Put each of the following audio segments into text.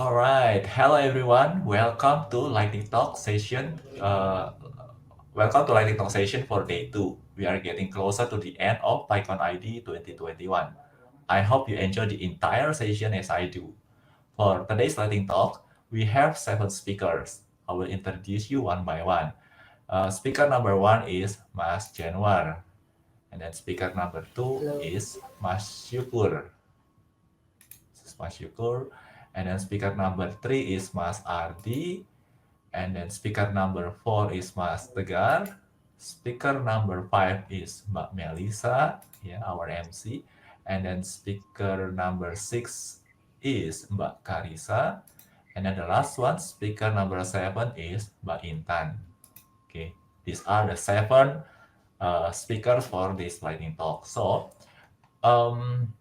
All right. Hello, everyone. Welcome to Lightning Talk session. Welcome to Lightning Talk session for day two. We are getting closer to the end of PyCon ID 2021. I hope you enjoy the entire session as I do. For today's Lightning Talk, we have 7 speakers. I will introduce you one by one. Speaker number one is Mas Januar. And then speaker number two Halo. is Mas Syukur. This is Mas Syukur. And then speaker number three is Mas Ardi. And then speaker number 4 is Mas Tegar. Speaker number 5 is Mbak Melisa, yeah, our MC. And then speaker number 6 is Mbak Karisa. And then the last one, speaker number 7 is Mbak Intan. Okay, these are the 7 speakers for this lightning talk. So, um,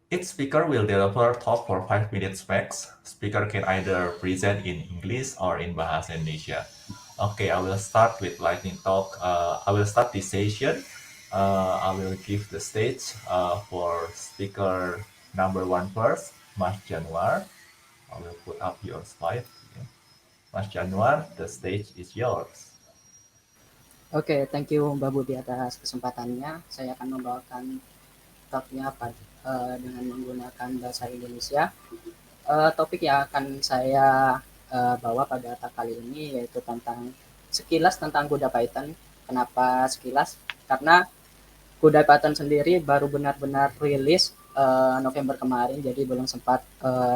each speaker will deliver talk for 5 minutes max. Speaker can either present in English or in Bahasa Indonesia. Okay, I will start with lightning talk. I will start this session. I will give the stage for speaker number one first, Mas Januar. I will put up your slide. Yeah. Mas Januar, the stage is yours. Oke, thank you Mbak Budi atas kesempatannya. Saya akan membawakan talknya dengan menggunakan bahasa Indonesia. Topik yang akan saya bawa pada talk kali ini yaitu tentang sekilas tentang Kuda Python. Kenapa sekilas? Karena Kuda Python sendiri baru benar-benar rilis November kemarin, jadi belum sempat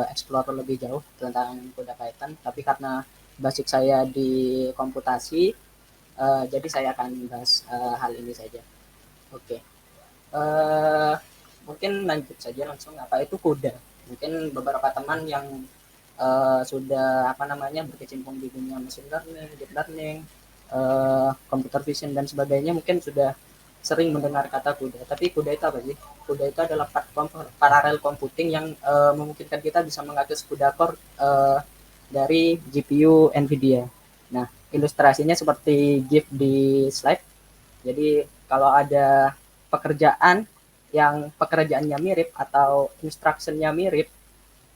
explore lebih jauh tentang Kuda Python. Tapi karena basic saya di komputasi, jadi saya akan bahas hal ini saja. Oke, uh, mungkin lanjut saja langsung. Apa itu kuda? Mungkin beberapa teman yang sudah berkecimpung di dunia machine learning, deep learning, computer vision dan sebagainya mungkin sudah sering mendengar kata kuda. Tapi kuda itu apa sih? Kuda itu adalah platform paralel computing yang memungkinkan kita bisa mengakses kuda core dari GPU NVIDIA. Nah, ilustrasinya seperti GIF di slide. Jadi kalau ada pekerjaan yang pekerjaannya mirip atau instructionnya mirip,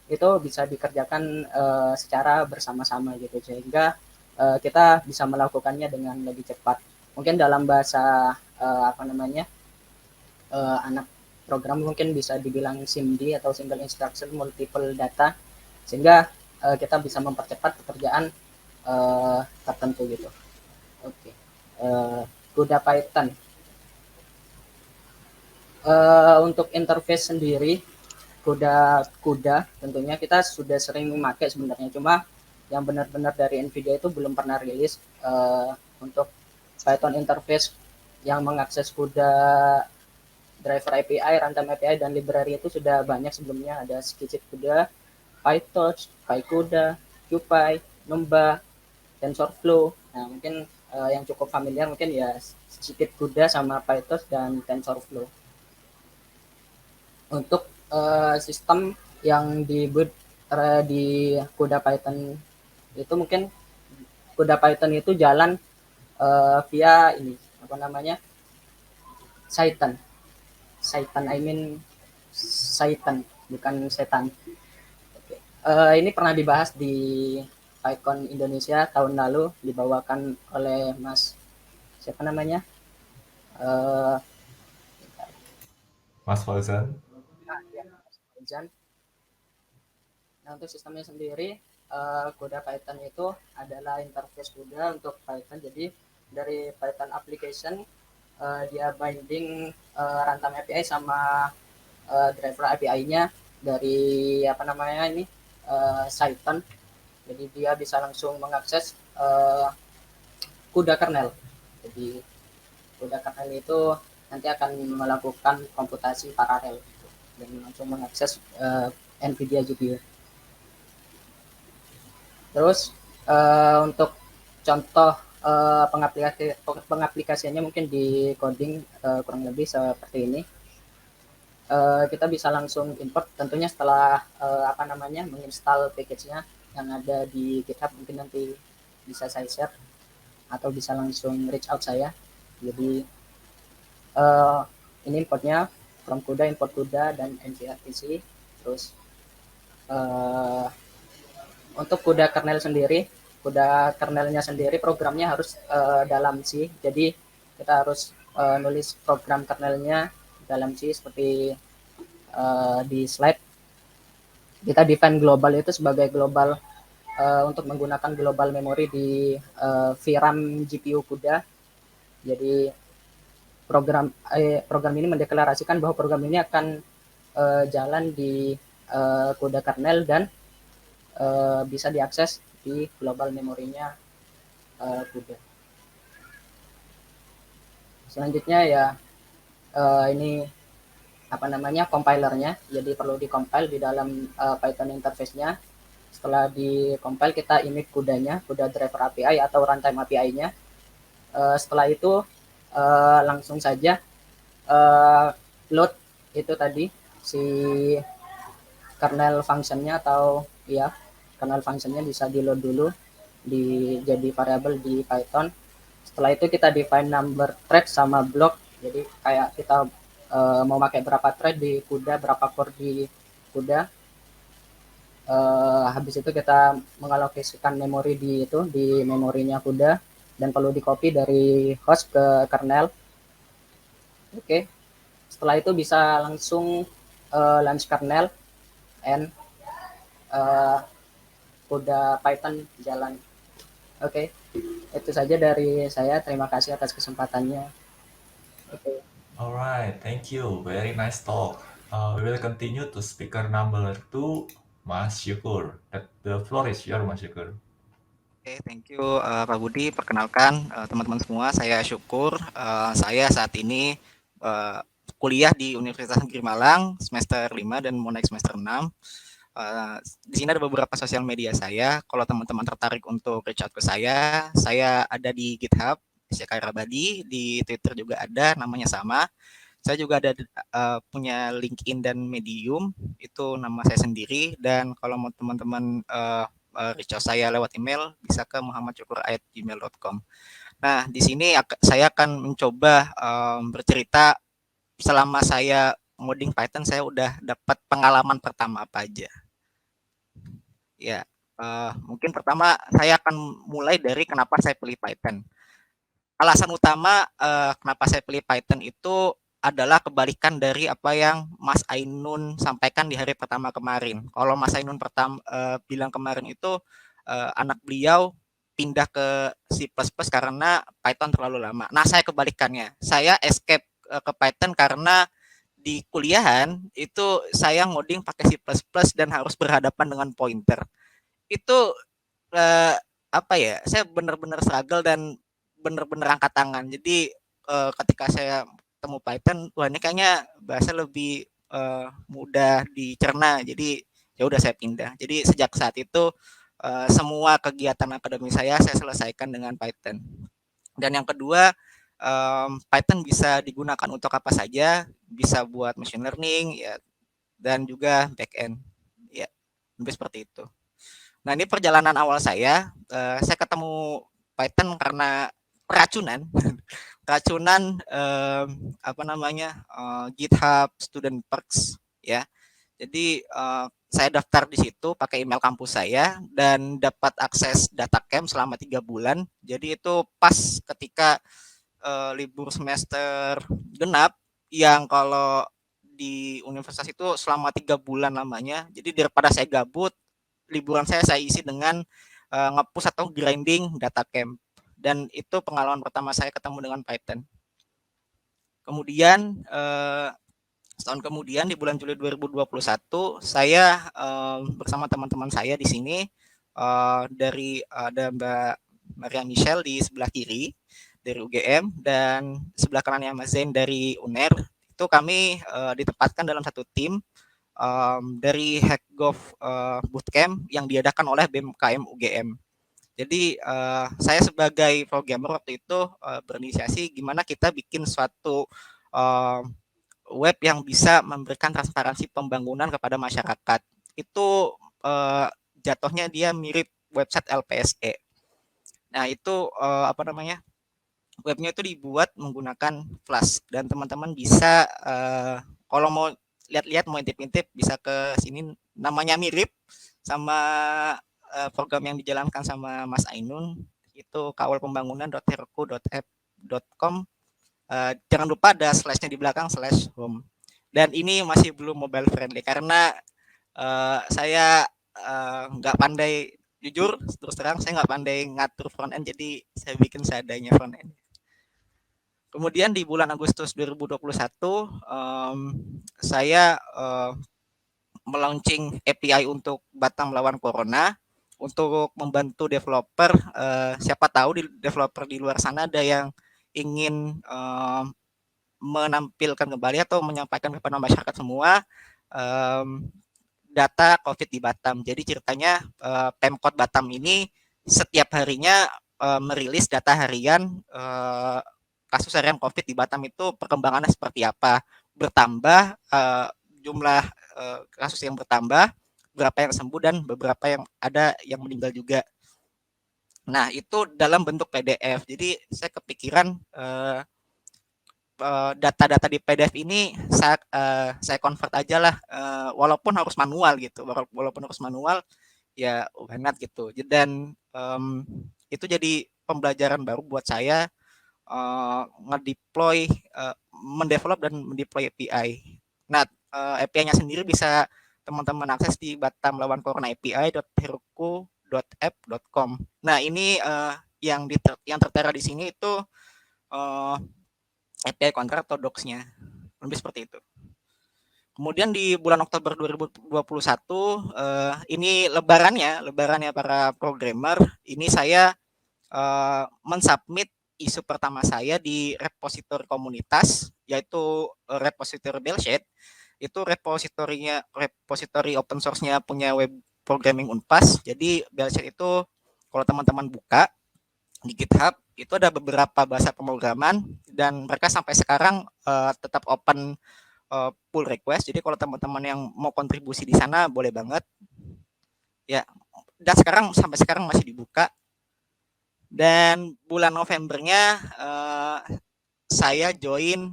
itu bisa dikerjakan secara bersama-sama gitu, sehingga kita bisa melakukannya dengan lebih cepat. Mungkin dalam bahasa anak program mungkin bisa dibilang SIMD atau single instruction multiple data, sehingga kita bisa mempercepat pekerjaan tertentu gitu. Oke. Kuda Python. Untuk interface sendiri, kuda tentunya kita sudah sering memakai sebenarnya, cuma yang benar-benar dari NVIDIA itu belum pernah rilis untuk Python interface yang mengakses kuda driver API, runtime API, dan library itu sudah banyak sebelumnya. Ada Skitsit Kuda, PyTorch, PyCuda, QPy, Numba, TensorFlow. Nah, mungkin yang cukup familiar mungkin ya Skitsit Kuda sama PyTorch dan TensorFlow. Untuk sistem yang dibuat di Kuda Python itu mungkin Kuda Python itu jalan via ini Cython. Cython, bukan setan. Ini pernah dibahas di PyCon Indonesia tahun lalu, dibawakan oleh Mas siapa namanya? Mas Fauzan. Nah, untuk sistemnya sendiri, Kuda Python itu adalah interface kuda untuk Python. Jadi dari Python application dia binding runtime API sama driver API-nya dari Cython. Jadi dia bisa langsung mengakses kuda kernel. Jadi kuda kernel itu nanti akan melakukan komputasi paralel dan langsung mengakses NVIDIA GPU. Terus untuk contoh pengaplikasiannya mungkin di coding kurang lebih seperti ini. Kita bisa langsung import tentunya setelah menginstal package-nya yang ada di GitHub. Mungkin nanti bisa saya share atau bisa langsung reach out saya. Jadi ini importnya from kuda, import kuda dan ncrtc. Terus eh, untuk kuda kernelnya sendiri programnya harus dalam C. Jadi kita harus nulis program kernelnya dalam C seperti di slide. Kita define global itu sebagai global untuk menggunakan global memory di VRAM GPU kuda. Jadi program ini mendeklarasikan bahwa program ini akan jalan di kuda kernel dan bisa diakses di global memorinya kuda. Selanjutnya ya ini apa namanya compilernya. Jadi perlu di-compile di dalam Python interface-nya. Setelah di-compile kita init kudanya, kuda driver API atau runtime API-nya. Setelah itu langsung saja load itu tadi si kernel functionnya atau ya kernel functionnya bisa di load dulu jadi variabel di Python. Setelah itu kita define number thread sama block. Jadi kayak kita mau pakai berapa thread di kuda, berapa core di kuda. Habis itu kita mengalokasikan memori di memorinya kuda dan perlu di copy dari host ke kernel. Oke. Setelah itu bisa langsung launch kernel and kuda Python jalan. Oke. Itu saja dari saya. Terima kasih atas kesempatannya. Oke. Alright, thank you. Very nice talk. We will continue to speaker number 2, Mas Syukur. The floor is yours, Mas Syukur. Oke, thank you Pak Budi. Perkenalkan teman-teman semua, saya Syukur. Saya saat ini kuliah di Universitas Negeri Malang semester 5 dan mau naik semester 6. Di sini ada beberapa sosial media saya. Kalau teman-teman tertarik untuk reach out ke saya ada di GitHub, Syakir Abadi, di Twitter juga ada, namanya sama. Saya juga ada punya LinkedIn dan Medium, itu nama saya sendiri. Dan kalau mau teman-teman reach out saya lewat email, bisa ke muhammadsyukur@gmail.com. Nah, di sini saya akan mencoba bercerita selama saya ngoding Python, saya udah dapat pengalaman pertama apa aja. Ya, mungkin pertama saya akan mulai dari kenapa saya pilih Python. Alasan utama kenapa saya pilih Python itu adalah kebalikan dari apa yang Mas Ainun sampaikan di hari pertama kemarin. Kalau Mas Ainun bilang kemarin itu anak beliau pindah ke C++ karena Python terlalu lama. Nah, saya kebalikannya. Saya escape ke Python karena di kuliahan itu saya ngoding pakai C++ dan harus berhadapan dengan pointer. Itu apa ya? Saya benar-benar struggle dan benar-benar angkat tangan. Jadi ketika saya temu Python, wah ini kayaknya bahasa lebih mudah dicerna. Jadi ya udah saya pindah. Jadi sejak saat itu semua kegiatan akademik saya selesaikan dengan Python. Dan yang kedua, Python bisa digunakan untuk apa saja, bisa buat machine learning ya, dan juga backend. Ya, lebih seperti itu. Nah, ini perjalanan awal saya ketemu Python karena keracunan, keracunan apa namanya GitHub Student Perks ya. Jadi saya daftar di situ pakai email kampus saya dan dapat akses data camp selama 3 bulan. Jadi itu pas ketika libur semester genap yang kalau di universitas itu selama 3 bulan lamanya. Jadi daripada saya gabut, liburan saya isi dengan nge-push atau grinding data camp. Dan itu pengalaman pertama saya ketemu dengan Python. Kemudian setahun kemudian di bulan Juli 2021 saya bersama teman-teman saya di sini dari ada Mbak Maria Michelle di sebelah kiri dari UGM dan sebelah kanannya Mas Zain dari UNER. Itu kami ditempatkan dalam satu tim dari Hackgov Bootcamp yang diadakan oleh BMKM UGM. Jadi saya sebagai programmer waktu itu berinisiasi gimana kita bikin suatu web yang bisa memberikan transparansi pembangunan kepada masyarakat. Itu jatuhnya dia mirip website LPSE. Nah itu apa namanya? Webnya itu dibuat menggunakan Flash dan teman-teman bisa kalau mau lihat-lihat, mau intip-intip bisa ke sini, namanya mirip sama program yang dijalankan sama Mas Ainun, itu kawalpembangunan.heroku.app.com. Jangan lupa ada slashnya di belakang, /home. Dan ini masih belum mobile friendly karena saya nggak pandai, jujur terus terang saya nggak pandai ngatur front end, jadi saya bikin seadanya front end. Kemudian di bulan Agustus 2021 saya melaunching API untuk Batam melawan Corona untuk membantu developer. Siapa tahu developer di luar sana ada yang ingin menampilkan kembali atau menyampaikan kepada masyarakat semua data COVID di Batam. Jadi ceritanya Pemkot Batam ini setiap harinya merilis data harian kasus harian COVID di Batam itu perkembangannya seperti apa, bertambah jumlah kasus yang bertambah, berapa yang sembuh, dan beberapa yang ada yang meninggal juga. Nah, itu dalam bentuk PDF. Jadi saya kepikiran data-data di PDF ini saya convert aja lah, walaupun harus manual gitu, walaupun harus manual ya why not gitu. Dan itu jadi pembelajaran baru buat saya ngedeploy, mendevelop dan mendeploy API. Nah, API-nya sendiri bisa teman-teman akses di Batam lawan Corona API.heroku.app.com. Nah, ini yang tertera di sini itu API kontrak atau docs-nya, lebih seperti itu. Kemudian di bulan Oktober 2021 ini lebarannya para programmer, ini saya mensubmit isu pertama saya di repositori komunitas, yaitu repositori Bellshed. Itu repositori open source-nya punya web programming Unpas. Jadi Bellshed itu kalau teman-teman buka di GitHub itu ada beberapa bahasa pemrograman dan mereka sampai sekarang tetap open pull request. Jadi kalau teman-teman yang mau kontribusi di sana boleh banget. Ya, dan sampai sekarang masih dibuka. Dan bulan Novembernya saya join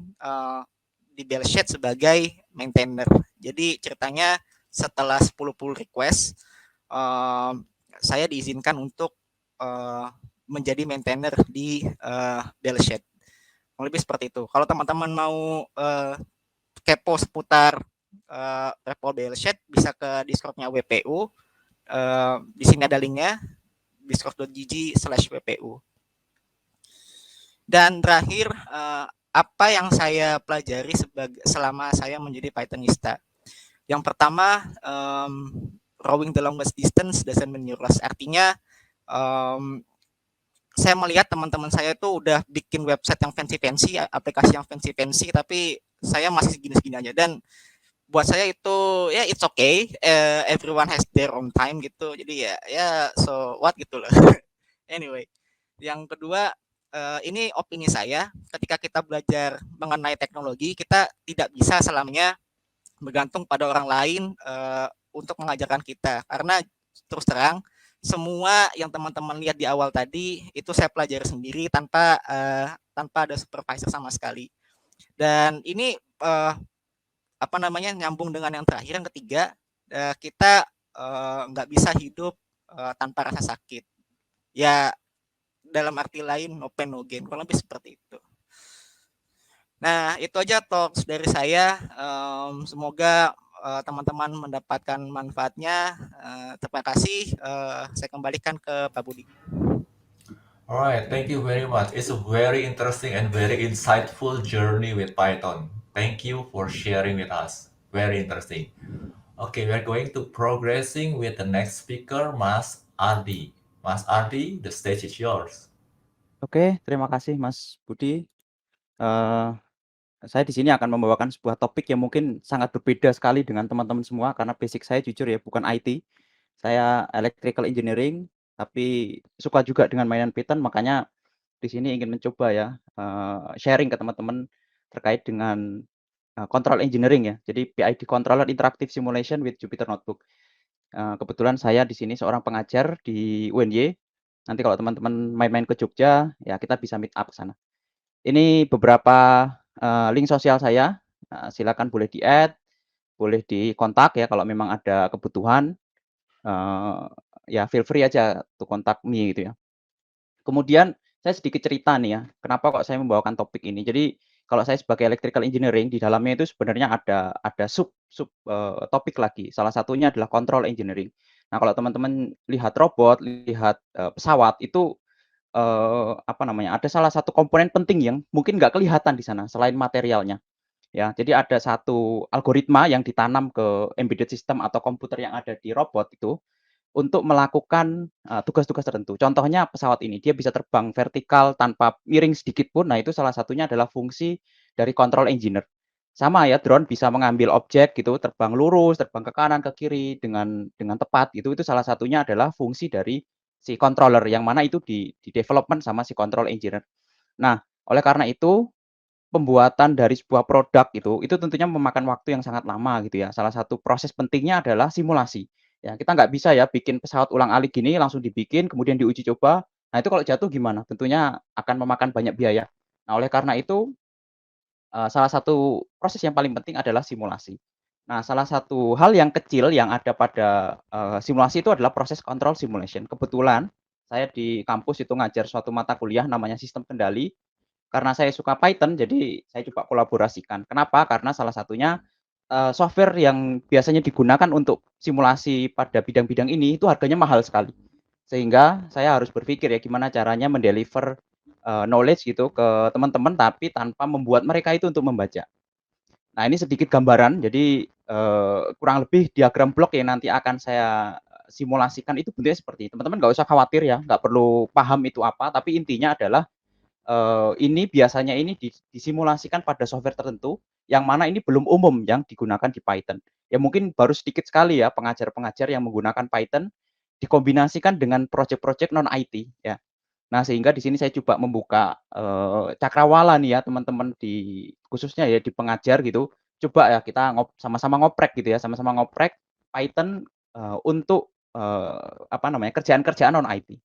di Bellshed sebagai maintainer. Jadi ceritanya setelah 10 pull request saya diizinkan untuk menjadi maintainer di Bellshed. Lebih seperti itu. Kalau teman-teman mau kepo seputar repo Bellshed bisa ke Discord-nya WPU. Di sini ada linknya, discord.gg/wpu. Dan terakhir, apa yang saya pelajari selama saya menjadi Pythonista. Yang pertama, rowing the longest distance doesn't mean you're lost. Artinya saya melihat teman-teman saya itu udah bikin website yang fancy-fancy, aplikasi yang fancy-fancy, tapi saya masih segini-segini aja. Dan buat saya itu ya it's okay, everyone has their own time gitu. Jadi ya so what gitu loh. Anyway, yang kedua, ini opini saya, ketika kita belajar mengenai teknologi, kita tidak bisa selamanya bergantung pada orang lain untuk mengajarkan kita. Karena terus terang, semua yang teman-teman lihat di awal tadi itu saya pelajari sendiri tanpa ada supervisor sama sekali. Dan ini nyambung dengan yang terakhir, yang ketiga, kita nggak bisa hidup tanpa rasa sakit. Ya dalam arti lain no pain no gain, kurang lebih seperti itu. Nah, itu aja talks dari saya. Semoga teman-teman mendapatkan manfaatnya. Terima kasih. Saya kembalikan ke Pak Budi. Alright, thank you very much. It's a very interesting and very insightful journey with Python. Thank you for sharing with us. Very interesting. Okay, we're going to progressing with the next speaker, Mas Ardi. Mas Ardi, the stage is yours. Oke, terima kasih Mas Budi. Saya di sini akan membawakan sebuah topik yang mungkin sangat berbeda sekali dengan teman-teman semua karena basic saya jujur ya bukan IT. Saya electrical engineering, tapi suka juga dengan mainan Python, makanya di sini ingin mencoba ya sharing ke teman-teman terkait dengan control engineering ya. Jadi PID controller interactive simulation with Jupyter Notebook. Kebetulan saya di sini seorang pengajar di UNY. Nanti kalau teman-teman main-main ke Jogja, ya kita bisa meet up ke sana. Ini beberapa link sosial saya, silakan boleh di-add. boleh dikontak ya kalau memang ada kebutuhan, ya feel free aja to contact me gitu ya. Kemudian saya sedikit cerita nih ya, kenapa kok saya membawakan topik ini. Jadi kalau saya sebagai electrical engineering di dalamnya itu sebenarnya ada sub sub, topik lagi, salah satunya adalah control engineering. Nah kalau teman-teman lihat robot, lihat, pesawat itu, apa namanya, ada salah satu komponen penting yang mungkin nggak kelihatan di sana selain materialnya, ya. Jadi ada satu algoritma yang ditanam ke embedded system atau komputer yang ada di robot itu, untuk melakukan, tugas-tugas tertentu. Contohnya pesawat ini, dia bisa terbang vertikal tanpa miring sedikit pun, nah itu salah satunya adalah fungsi dari control engineer. Sama ya, drone bisa mengambil objek gitu, terbang lurus, terbang ke kanan, ke kiri dengan tepat gitu, itu salah satunya adalah fungsi dari si controller, yang mana itu di-development sama si control engineer. Nah, oleh karena itu pembuatan dari sebuah produk itu tentunya memakan waktu yang sangat lama gitu ya. Salah satu proses pentingnya adalah simulasi. Ya, kita nggak bisa ya bikin pesawat ulang-alik gini langsung dibikin kemudian diuji coba. Nah, itu kalau jatuh gimana? Tentunya akan memakan banyak biaya. Nah, oleh karena itu, salah satu proses yang paling penting adalah simulasi. Nah, salah satu hal yang kecil yang ada pada, simulasi itu adalah proses control simulation. Kebetulan saya di kampus itu ngajar suatu mata kuliah namanya sistem kendali. Karena saya suka Python, jadi saya coba kolaborasikan. Kenapa? Karena salah satunya, software yang biasanya digunakan untuk simulasi pada bidang-bidang ini, itu harganya mahal sekali. Sehingga saya harus berpikir ya, gimana caranya mendeliver, knowledge gitu ke teman-teman, tapi tanpa membuat mereka itu untuk membaca. Nah, ini sedikit gambaran, jadi, kurang lebih diagram blok yang nanti akan saya simulasikan itu bentuknya seperti ini. Teman-teman nggak usah khawatir ya, nggak perlu paham itu apa, tapi intinya adalah ini biasanya ini disimulasikan pada software tertentu, yang mana ini belum umum yang digunakan di Python. Ya mungkin baru sedikit sekali ya pengajar-pengajar yang menggunakan Python, dikombinasikan dengan project-project non IT ya. Nah sehingga di sini saya coba membuka, cakrawala nih ya teman-teman di khususnya ya di pengajar gitu, coba ya kita sama-sama ngoprek gitu ya, sama-sama ngoprek Python, untuk, apa namanya, kerjaan-kerjaan non IT.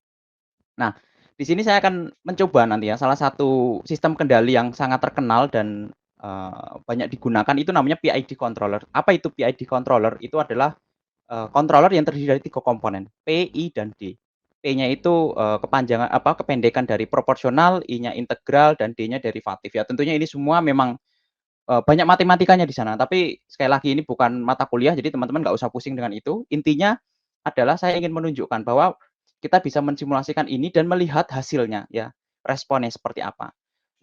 Nah, di sini saya akan mencoba nanti ya, salah satu sistem kendali yang sangat terkenal dan, banyak digunakan itu namanya PID controller. Apa itu PID controller? Itu adalah, controller yang terdiri dari 3 komponen, P, I, dan D. P-nya itu, kepanjangan apa, kependekan dari proporsional, I-nya integral, dan D-nya derivatif ya. Tentunya ini semua memang, banyak matematikanya di sana, tapi sekali lagi ini bukan mata kuliah, jadi teman-teman nggak usah pusing dengan itu. Intinya adalah saya ingin menunjukkan bahwa kita bisa mensimulasikan ini dan melihat hasilnya ya, responnya seperti apa.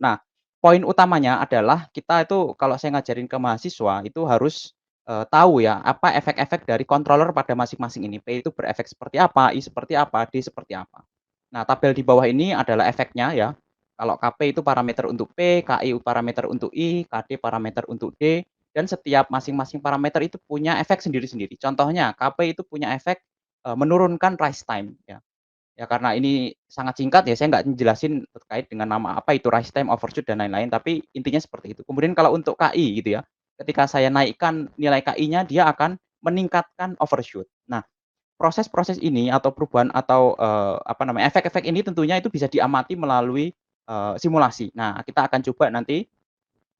Nah, poin utamanya adalah kita itu kalau saya ngajarin ke mahasiswa itu harus, tahu ya, apa efek-efek dari controller pada masing-masing ini. P itu berefek seperti apa, I seperti apa, D seperti apa. Nah, tabel di bawah ini adalah efeknya ya. Kalau Kp itu parameter untuk P, Ki parameter untuk I, Kd parameter untuk D, dan setiap masing-masing parameter itu punya efek sendiri-sendiri. Contohnya Kp itu punya efek, menurunkan rise time ya. Ya karena ini sangat singkat ya, saya nggak ngejelasin terkait dengan nama apa itu rise time, overshoot, dan lain-lain, tapi intinya seperti itu. Kemudian kalau untuk Ki gitu ya, ketika saya naikkan nilai Ki-nya, dia akan meningkatkan overshoot. Nah, proses-proses ini atau perubahan atau, apa namanya, efek-efek ini tentunya itu bisa diamati melalui, simulasi. Nah, kita akan coba nanti,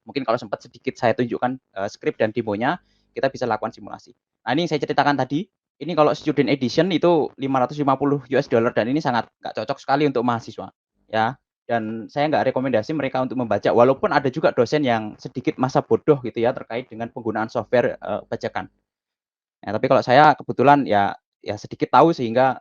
mungkin kalau sempat sedikit saya tunjukkan, skrip dan demonya, kita bisa lakukan simulasi. Nah, ini yang saya ceritakan tadi, ini kalau student edition itu $550 dan ini sangat nggak cocok sekali untuk mahasiswa, ya. Dan saya nggak rekomendasi mereka untuk membaca, walaupun ada juga dosen yang sedikit masa bodoh gitu ya, terkait dengan penggunaan software, bajakan. Nah, tapi kalau saya kebetulan ya sedikit tahu sehingga,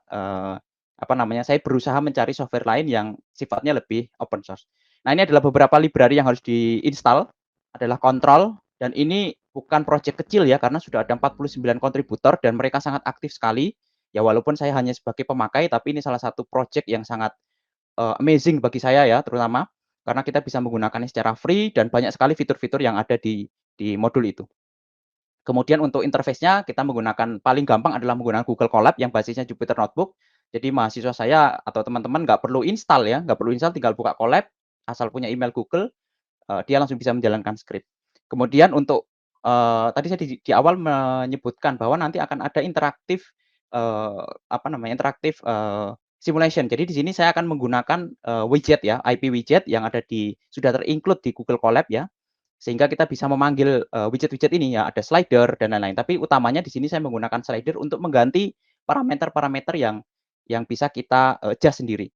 apa namanya, saya berusaha mencari software lain yang sifatnya lebih open source. Nah, ini adalah beberapa library yang harus di-install, adalah Control, dan ini bukan project kecil ya, karena sudah ada 49 kontributor dan mereka sangat aktif sekali. Ya walaupun saya hanya sebagai pemakai, tapi ini salah satu project yang sangat, amazing bagi saya ya, terutama karena kita bisa menggunakannya secara free dan banyak sekali fitur-fitur yang ada di modul itu. Kemudian untuk interface-nya kita menggunakan paling gampang adalah menggunakan Google Colab yang basisnya Jupyter Notebook. Jadi mahasiswa saya atau teman-teman nggak perlu install ya, nggak perlu install, tinggal buka Colab, asal punya email Google, dia langsung bisa menjalankan script. Kemudian untuk, tadi saya di awal menyebutkan bahwa nanti akan ada interaktif, apa namanya, interaktif, simulation. Jadi di sini saya akan menggunakan, widget ya, IP widget yang ada sudah ter-include di Google Colab ya. Sehingga kita bisa memanggil widget-widget ini ya, ada slider dan lain-lain. Tapi utamanya di sini saya menggunakan slider untuk mengganti parameter-parameter yang bisa kita adjust sendiri.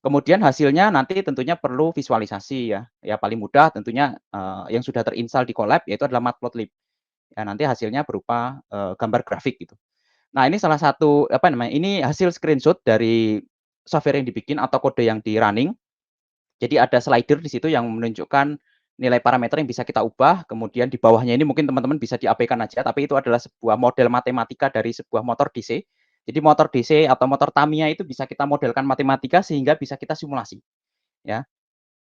Kemudian hasilnya nanti tentunya perlu visualisasi ya. Ya paling mudah tentunya yang sudah terinstall di Colab yaitu adalah Matplotlib. Ya nanti hasilnya berupa gambar grafik gitu. Nah, ini salah satu apa namanya? Ini hasil screenshot dari software yang dibikin atau kode yang di-running. Jadi ada slider di situ yang menunjukkan nilai parameter yang bisa kita ubah, kemudian di bawahnya ini mungkin teman-teman bisa diabaikan aja, tapi itu adalah sebuah model matematika dari sebuah motor DC. Jadi motor DC atau motor Tamiya itu bisa kita modelkan matematika sehingga bisa kita simulasi, ya.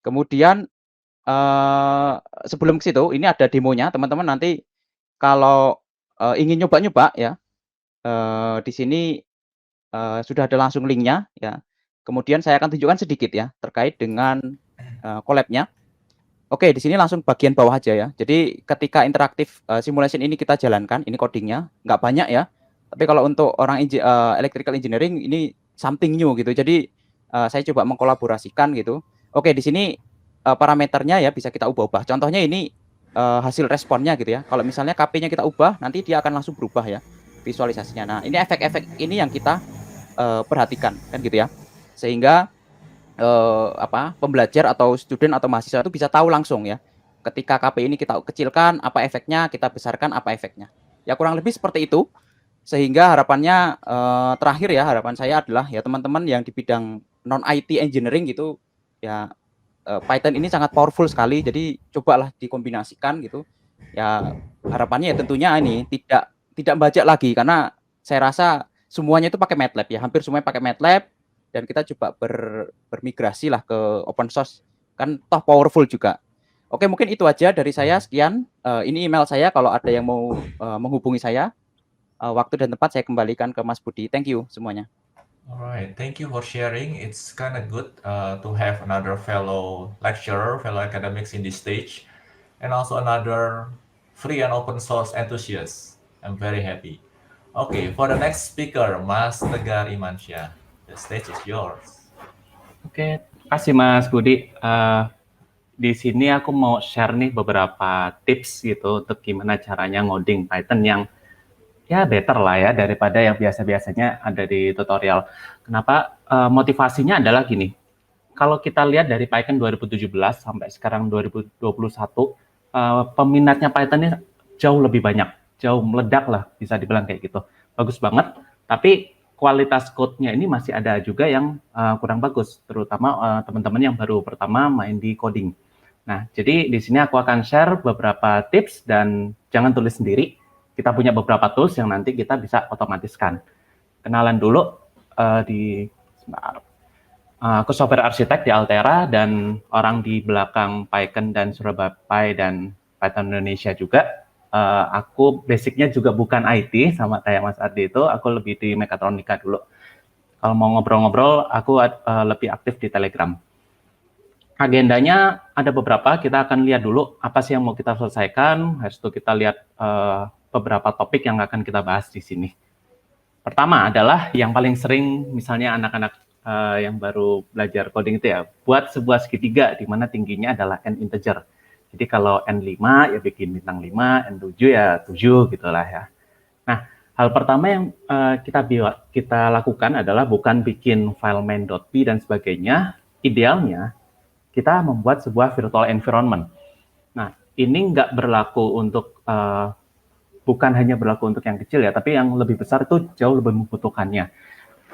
Kemudian, sebelum ke situ, ini ada demonya, teman-teman nanti kalau, ingin nyoba-nyoba ya, di sini, sudah ada langsung linknya ya. Kemudian saya akan tunjukkan sedikit ya, terkait dengan, Colab-nya. Oke, di sini langsung bagian bawah aja ya. Jadi ketika interaktif simulation ini kita jalankan, ini codingnya, nggak banyak ya. Tapi kalau untuk orang electrical engineering ini something new gitu. Jadi saya coba mengkolaborasikan gitu. Oke, di sini parameternya ya bisa kita ubah-ubah. Contohnya ini hasil responnya gitu ya. Kalau misalnya KP-nya kita ubah, nanti dia akan langsung berubah ya visualisasinya. Nah, ini efek-efek ini yang kita perhatikan kan gitu ya. Sehingga pembelajar atau student atau mahasiswa itu bisa tahu langsung ya. Ketika KP ini kita kecilkan, apa efeknya, kita besarkan, apa efeknya. Ya kurang lebih seperti itu. Sehingga harapannya terakhir ya, harapan saya adalah ya teman-teman yang di bidang non IT engineering gitu ya, Python ini sangat powerful sekali. Jadi cobalah dikombinasikan gitu. Ya harapannya ya tentunya ini tidak bajak lagi karena saya rasa semuanya itu pakai MATLAB ya, hampir semuanya pakai MATLAB. Dan kita coba bermigrasi lah ke open source, kan toh powerful juga. Oke, mungkin itu aja dari saya, sekian. Ini email saya kalau ada yang mau menghubungi saya. Waktu dan tempat saya kembalikan ke Mas Budi. Thank you semuanya. Alright, thank you for sharing. It's kind of good to have another fellow lecturer, fellow academics in this stage, and also another free and open source enthusiast. I'm very happy. Okay, for the next speaker, Mas Tegar Imansyah. The stage is yours. Oke, kasih Mas Budi. Di sini aku mau share nih beberapa tips gitu untuk gimana caranya ngoding Python yang ya better lah ya daripada yang biasa-biasanya ada di tutorial. Kenapa? Motivasinya adalah gini. Kalau kita lihat dari Python 2017 sampai sekarang 2021, peminatnya Python ini jauh lebih banyak, jauh meledak lah bisa dibilang kayak gitu. Bagus banget, tapi kualitas code-nya ini masih ada juga yang kurang bagus, terutama teman-teman yang baru pertama main di coding. Nah, jadi di sini aku akan share beberapa tips dan jangan tulis sendiri. Kita punya beberapa tools yang nanti kita bisa otomatiskan. Kenalan dulu aku software arsitek di Altera dan orang di belakang PyCon dan Surabaya Py dan Python Indonesia juga. Aku basicnya juga bukan IT sama kayak Mas Ardi itu, aku lebih di mekatronika dulu. Kalau mau ngobrol-ngobrol, aku lebih aktif di Telegram. Agendanya ada beberapa, kita akan lihat dulu apa sih yang mau kita selesaikan, habis itu kita lihat beberapa topik yang akan kita bahas di sini. Pertama adalah yang paling sering misalnya anak-anak yang baru belajar coding itu ya, buat sebuah segitiga di mana tingginya adalah n integer. Jadi kalau N5 ya bikin bintang 5, N7 ya 7 gitulah ya. Nah, hal pertama yang kita lakukan adalah bukan bikin file main.py dan sebagainya. Idealnya kita membuat sebuah virtual environment. Nah, ini nggak berlaku untuk, bukan hanya berlaku untuk yang kecil ya, tapi yang lebih besar itu jauh lebih membutuhkannya.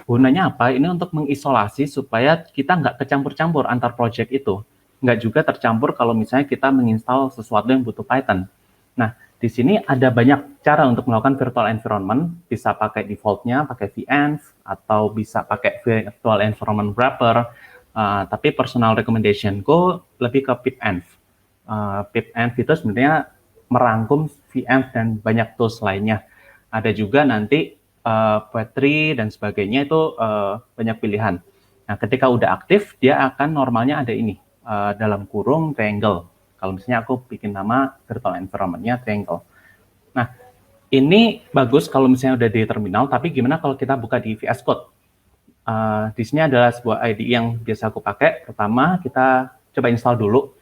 Gunanya apa? Ini untuk mengisolasi supaya kita nggak kecampur-campur antar project itu. Nggak juga tercampur kalau misalnya kita menginstal sesuatu yang butuh Python. Nah, di sini ada banyak cara untuk melakukan virtual environment. Bisa pakai default-nya, pakai venv, atau bisa pakai virtual environment wrapper. Tapi personal recommendation-ku lebih ke pipenv. Pipenv itu sebenarnya merangkum venv dan banyak tools lainnya. Ada juga nanti Poetry dan sebagainya itu banyak pilihan. Nah, ketika udah aktif, dia akan normalnya ada ini. Dalam kurung triangle. Kalau misalnya aku bikin nama virtual environment-nya triangle. Nah, ini bagus kalau misalnya udah di terminal, tapi gimana kalau kita buka di VS Code? Di sini adalah sebuah IDE yang biasa aku pakai. Pertama, kita coba install dulu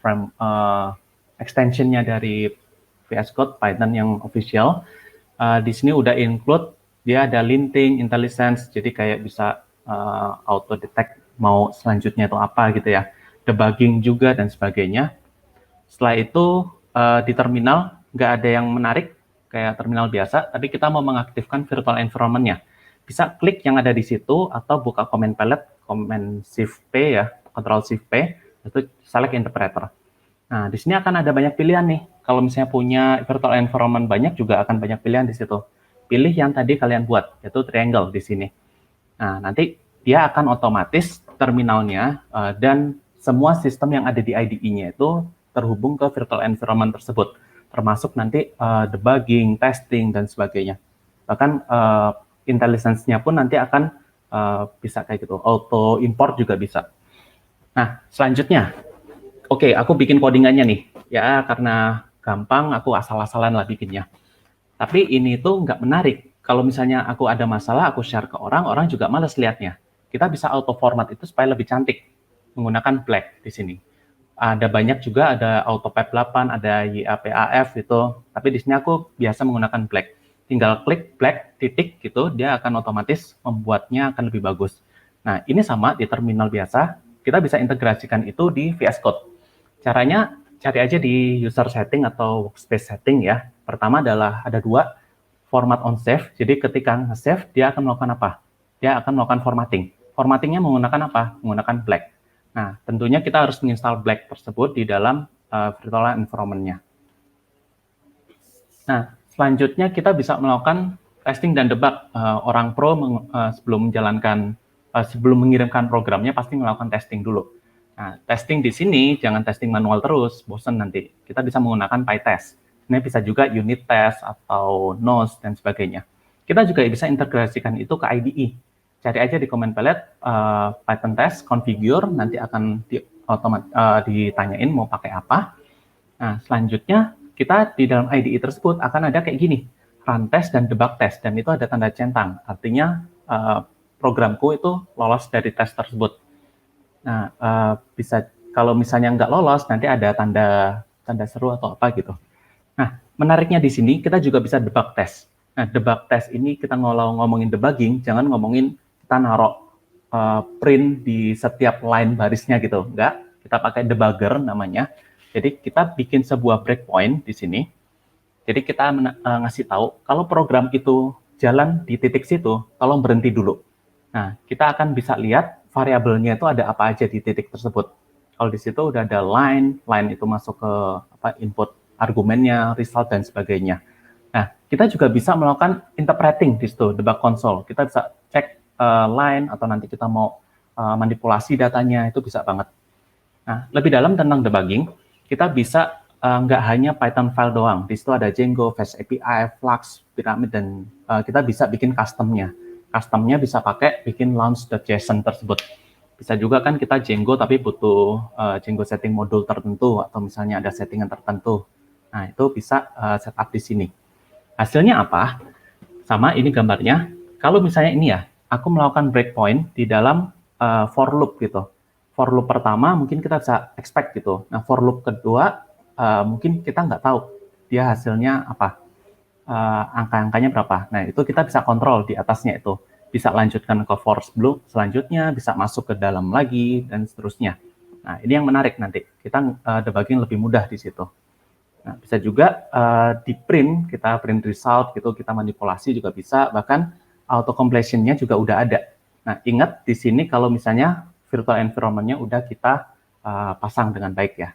extension-nya dari VS Code Python yang official. Di sini udah include, dia ada linting, IntelliSense, jadi kayak bisa auto detect mau selanjutnya itu apa gitu ya, debugging juga dan sebagainya. Setelah itu di terminal nggak ada yang menarik kayak terminal biasa, tapi kita mau mengaktifkan virtual environment-nya. Bisa klik yang ada di situ atau buka command palette, command shift P ya, control shift P, itu select interpreter. Nah, di sini akan ada banyak pilihan nih. Kalau misalnya punya virtual environment banyak juga akan banyak pilihan di situ. Pilih yang tadi kalian buat, yaitu triangle di sini. Nah, nanti dia akan otomatis terminalnya dan semua sistem yang ada di IDE-nya itu terhubung ke virtual environment tersebut, termasuk nanti debugging, testing, dan sebagainya. Bahkan IntelliSense-nya pun nanti akan bisa kayak gitu, auto import juga bisa. Nah, selanjutnya, oke, aku bikin codingannya nih, ya karena gampang, aku asal-asalan lah bikinnya. Tapi ini tuh nggak menarik. Kalau misalnya aku ada masalah, aku share ke orang, orang juga males lihatnya. Kita bisa auto format itu supaya lebih cantik, menggunakan black di sini. Ada banyak juga, ada AutoPad 8, ada YAPAF gitu, tapi di sini aku biasa menggunakan black. Tinggal klik black, titik gitu, dia akan otomatis membuatnya akan lebih bagus. Nah, ini sama di terminal biasa, kita bisa integrasikan itu di VS Code. Caranya, cari aja di user setting atau workspace setting ya. Pertama adalah ada dua, format on save, jadi ketika nge-save, dia akan melakukan apa? Dia akan melakukan formatting. Formattingnya menggunakan apa? Menggunakan black. Nah, tentunya kita harus menginstal black tersebut di dalam virtual environment-nya. Nah, selanjutnya kita bisa melakukan testing dan debug. Orang pro sebelum menjalankan, sebelum mengirimkan programnya pasti melakukan testing dulu. Nah, testing di sini jangan testing manual terus, bosan nanti. Kita bisa menggunakan PyTest. Ini bisa juga unit test atau nose dan sebagainya. Kita juga bisa integrasikan itu ke IDE. Cari aja di command palette Python test configure, nanti akan ditanyain mau pakai apa. Nah, selanjutnya kita di dalam IDE tersebut akan ada kayak gini, run test dan debug test, dan itu ada tanda centang, artinya programku itu lolos dari tes tersebut. Nah, bisa kalau misalnya nggak lolos, nanti ada tanda seru atau apa gitu. Nah, menariknya di sini kita juga bisa debug test. Nah, debug test ini kita ngomongin debugging, jangan ngomongin kita naruh print di setiap line barisnya gitu. Enggak, kita pakai debugger namanya. Jadi kita bikin sebuah breakpoint di sini. Jadi kita ngasih tahu kalau program itu jalan di titik situ, tolong berhenti dulu. Nah, kita akan bisa lihat variabelnya itu ada apa aja di titik tersebut. Kalau di situ udah ada line itu masuk ke input argumennya, result, dan sebagainya. Nah, kita juga bisa melakukan interpreting di situ, debug console. Kita bisa cek line, atau nanti kita mau manipulasi datanya, itu bisa banget. Nah, lebih dalam tentang debugging, kita bisa nggak hanya Python file doang. Di situ ada Django, Fast API, Flux, Pyramid, dan kita bisa bikin custom-nya. Custom-nya bisa pakai bikin launch.json tersebut. Bisa juga kan kita Django tapi butuh Django setting modul tertentu, atau misalnya ada settingan tertentu. Nah, itu bisa setup di sini. Hasilnya apa? Sama ini gambarnya. Kalau misalnya ini ya, aku melakukan breakpoint di dalam for loop gitu. For loop pertama mungkin kita bisa expect gitu. Nah, for loop kedua mungkin kita nggak tahu dia hasilnya apa, angka-angkanya berapa. Nah, itu kita bisa kontrol di atasnya itu. Bisa lanjutkan ke for loop selanjutnya, bisa masuk ke dalam lagi, dan seterusnya. Nah, ini yang menarik nanti. Kita debugging lebih mudah di situ. Nah, bisa juga di print, kita print result gitu, kita manipulasi juga bisa, bahkan auto completion-nya juga udah ada. Nah, ingat di sini kalau misalnya virtual environment-nya udah kita pasang dengan baik ya.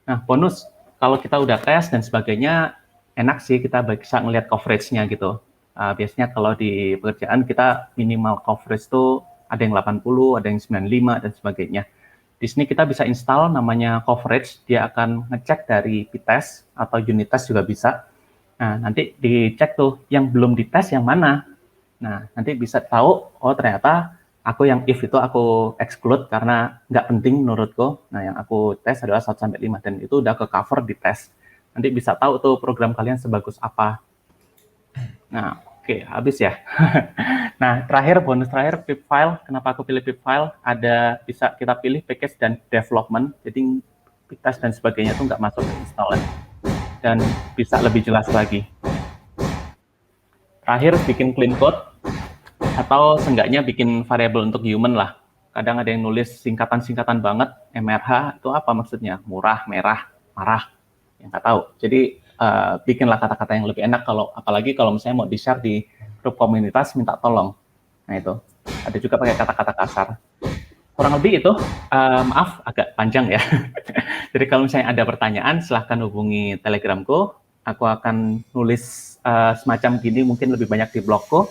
Nah, bonus, kalau kita udah tes dan sebagainya, enak sih kita bisa ngelihat coverage-nya gitu. Biasanya kalau di pekerjaan kita minimal coverage tuh ada yang 80, ada yang 95, dan sebagainya. Di sini kita bisa install namanya coverage, dia akan ngecek dari p-test atau unit test juga bisa. Nah, nanti dicek tuh yang belum dites yang mana. Nah, nanti bisa tahu, oh ternyata aku yang if itu aku exclude karena nggak penting menurutku. Nah, yang aku tes adalah 1-5, dan itu udah ke cover di tes. Nanti bisa tahu tuh program kalian sebagus apa. Nah, oke, habis ya. Nah, terakhir, bonus terakhir, pip file. Kenapa aku pilih pip file? Ada bisa kita pilih package dan development. Jadi test dan sebagainya itu nggak masuk ke installer dan bisa lebih jelas lagi. Terakhir, bikin clean code atau seenggaknya bikin variabel untuk human lah. Kadang ada yang nulis singkatan-singkatan banget, MRH itu apa maksudnya? Murah, merah, marah, yang nggak tahu. Jadi bikinlah kata-kata yang lebih enak, apalagi kalau misalnya mau di-share di grup komunitas, minta tolong. Nah itu, ada juga pakai kata-kata kasar. Kurang lebih itu, maaf agak panjang ya. Jadi kalau misalnya ada pertanyaan, silahkan hubungi Telegramku. Aku akan nulis semacam gini, mungkin lebih banyak di blogku.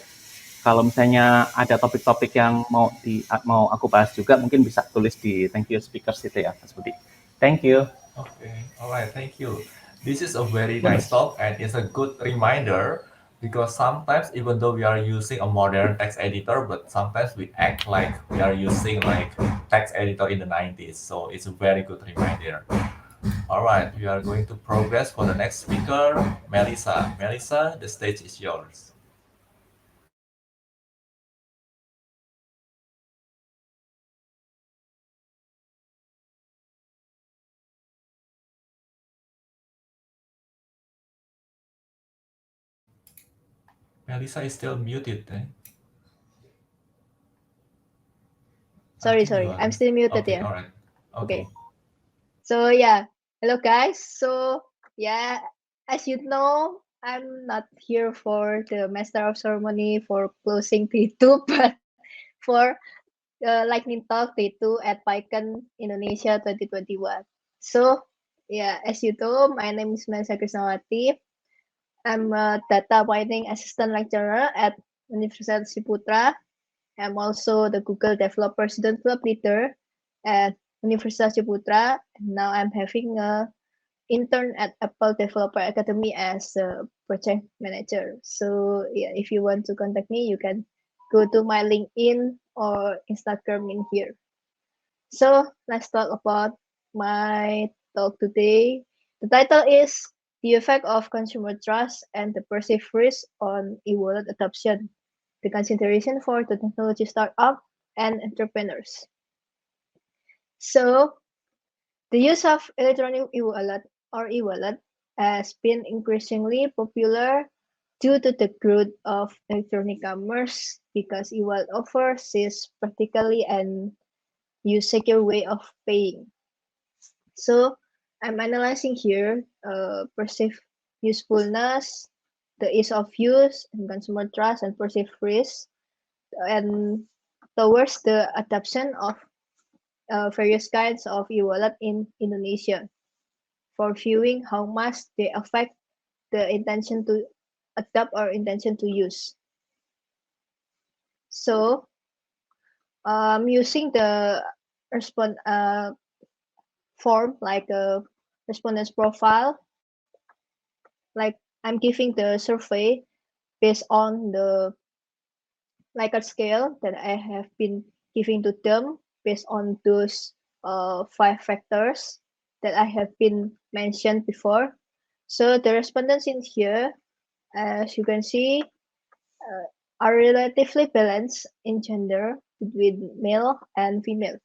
Kalau misalnya ada topik-topik yang mau aku bahas juga, mungkin bisa tulis di Thank You Speakers itu ya, Mas Budi. Thank you. Okay, alright, thank you. This is a very nice talk and it's a good reminder because sometimes even though we are using a modern text editor, but sometimes we act like we are using like text editor in the 90s. So it's a very good reminder. Alright, we are going to progress for the next speaker, Melissa. Melissa, the stage is yours. Melissa is still muted. Sorry, I'm still muted. Okay, Yeah. all right. Okay. So yeah, hello guys. So yeah, as you know, I'm not here for the Master of Ceremony for closing P2, but for Lightning Talk P2 at PyCon Indonesia 2021. So yeah, as you know, my name is Melissa Krisnawati. I'm a data mining assistant lecturer at Universitas Ciputra. I'm also the Google Developer Student Club leader at Universitas Ciputra. Now I'm having a intern at Apple Developer Academy as a project manager. So yeah, if you want to contact me, you can go to my LinkedIn or Instagram in here. So let's talk about my talk today. The title is The Effect of Consumer Trust and the Perceived Risk on E-Wallet Adoption, the consideration for the technology startup and entrepreneurs. So the use of electronic e-wallet or e-wallet has been increasingly popular due to the growth of electronic commerce because e-wallet offers is practically and use secure way of paying. So I'm analyzing here perceived usefulness, the ease of use, and consumer trust and perceived risk, and towards the adoption of various kinds of e-wallet in Indonesia, for viewing how much they affect the intention to adopt or intention to use. So using the form like a respondent's profile, like I'm giving the survey based on the Likert scale that I have been giving to them based on those 5 factors that I have been mentioned before. So the respondents in here, as you can see, are relatively balanced in gender between male and female.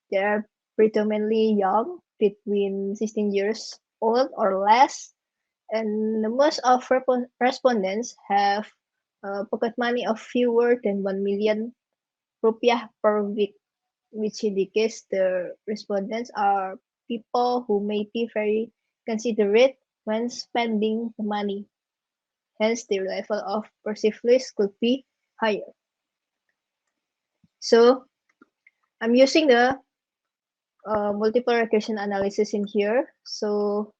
They are predominantly young, between 16 years old or less, and most of respondents have pocket money of fewer than 1 million rupiah per week, which indicates the respondents are people who may be very considerate when spending the money. Hence, the level of perceived risk could be higher. So, I'm using the multiple regression analysis in here. So,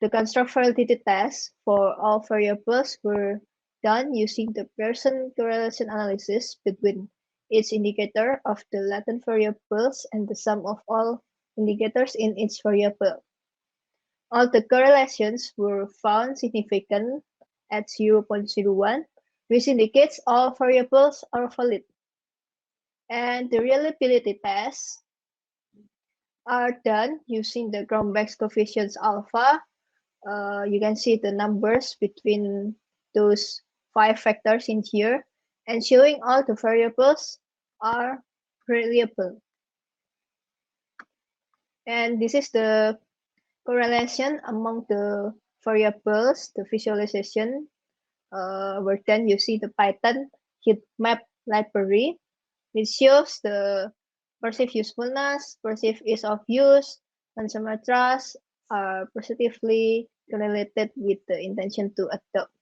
the construct validity test for all variables were done using the Pearson correlation analysis between each indicator of the latent variables and the sum of all indicators in each variable. All the correlations were found significant at 0.01, which indicates all variables are valid. And the reliability tests are done using the Cronbach's coefficients alpha. You can see the numbers between those 5 factors in here and showing all the variables are reliable. And this is the correlation among the variables, the visualization, where then you see the Python heat map library, which shows the perceived usefulness, perceived ease of use, consumer trust are positively correlated with the intention to adopt.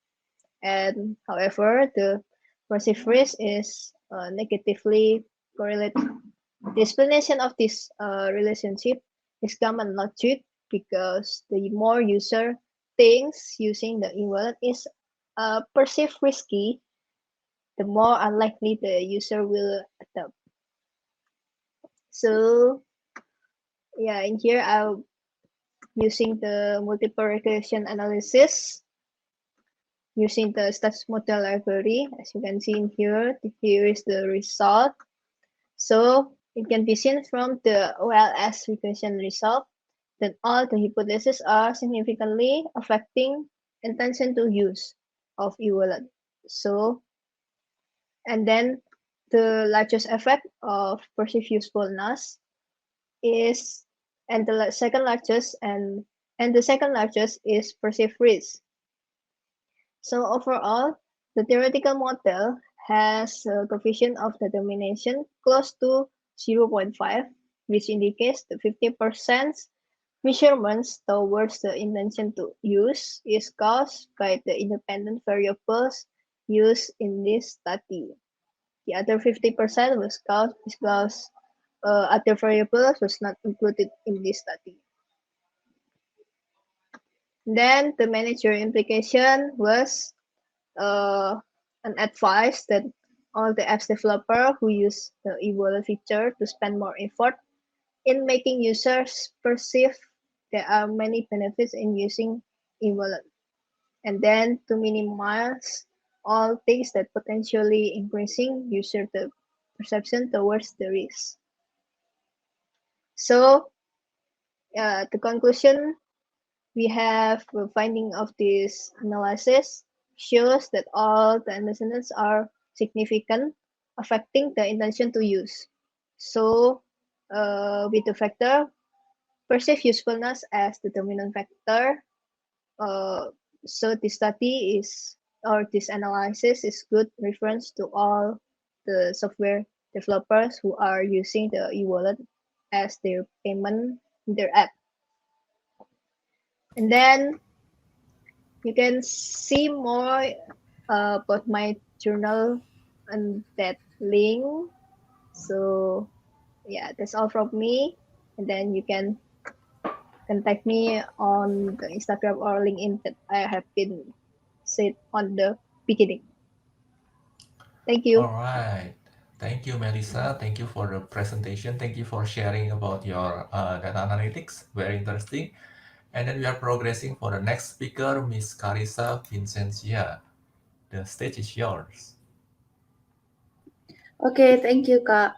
And however, the perceived risk is negatively correlated. The explanation of this relationship is common logic because the more user thinks using the e-wallet is perceived risky, the more unlikely the user will adopt. So yeah, in here I'm using the multiple regression analysis using the status model library. As you can see in here, here is the result. So it can be seen from the OLS regression result that all the hypotheses are significantly affecting intention to use of e-wallet. So, and then the largest effect of perceived usefulness is, and the second largest and the second largest is perceived risk. So overall, the theoretical model has a coefficient of determination close to 0.5, which indicates the 50% measurements towards the intention to use is caused by the independent variables used in this study. The other 50% was caused because other variables was not included in this study. Then the manager implication was an advice that all the apps developer who use the e-wallet feature to spend more effort in making users perceive there are many benefits in using e-wallet. And then to minimize all things that potentially increasing user the perception towards the risk. So the conclusion we have the finding of this analysis shows that all the antecedents are significant, affecting the intention to use. So with the factor perceived usefulness as the dominant factor, so this study is, or this analysis is good reference to all the software developers who are using the e-wallet as their payment in their app. And then you can see more about my journal and that link. So yeah, that's all from me. And then you can contact me on the Instagram or LinkedIn that I have been said on the beginning. Thank you. All right. Thank you, Melissa. Thank you for the presentation. Thank you for sharing about your data analytics. Very interesting. And then we are progressing for the next speaker, Miss Carissa Vincencia. The stage is yours. Okay, thank you, Kak.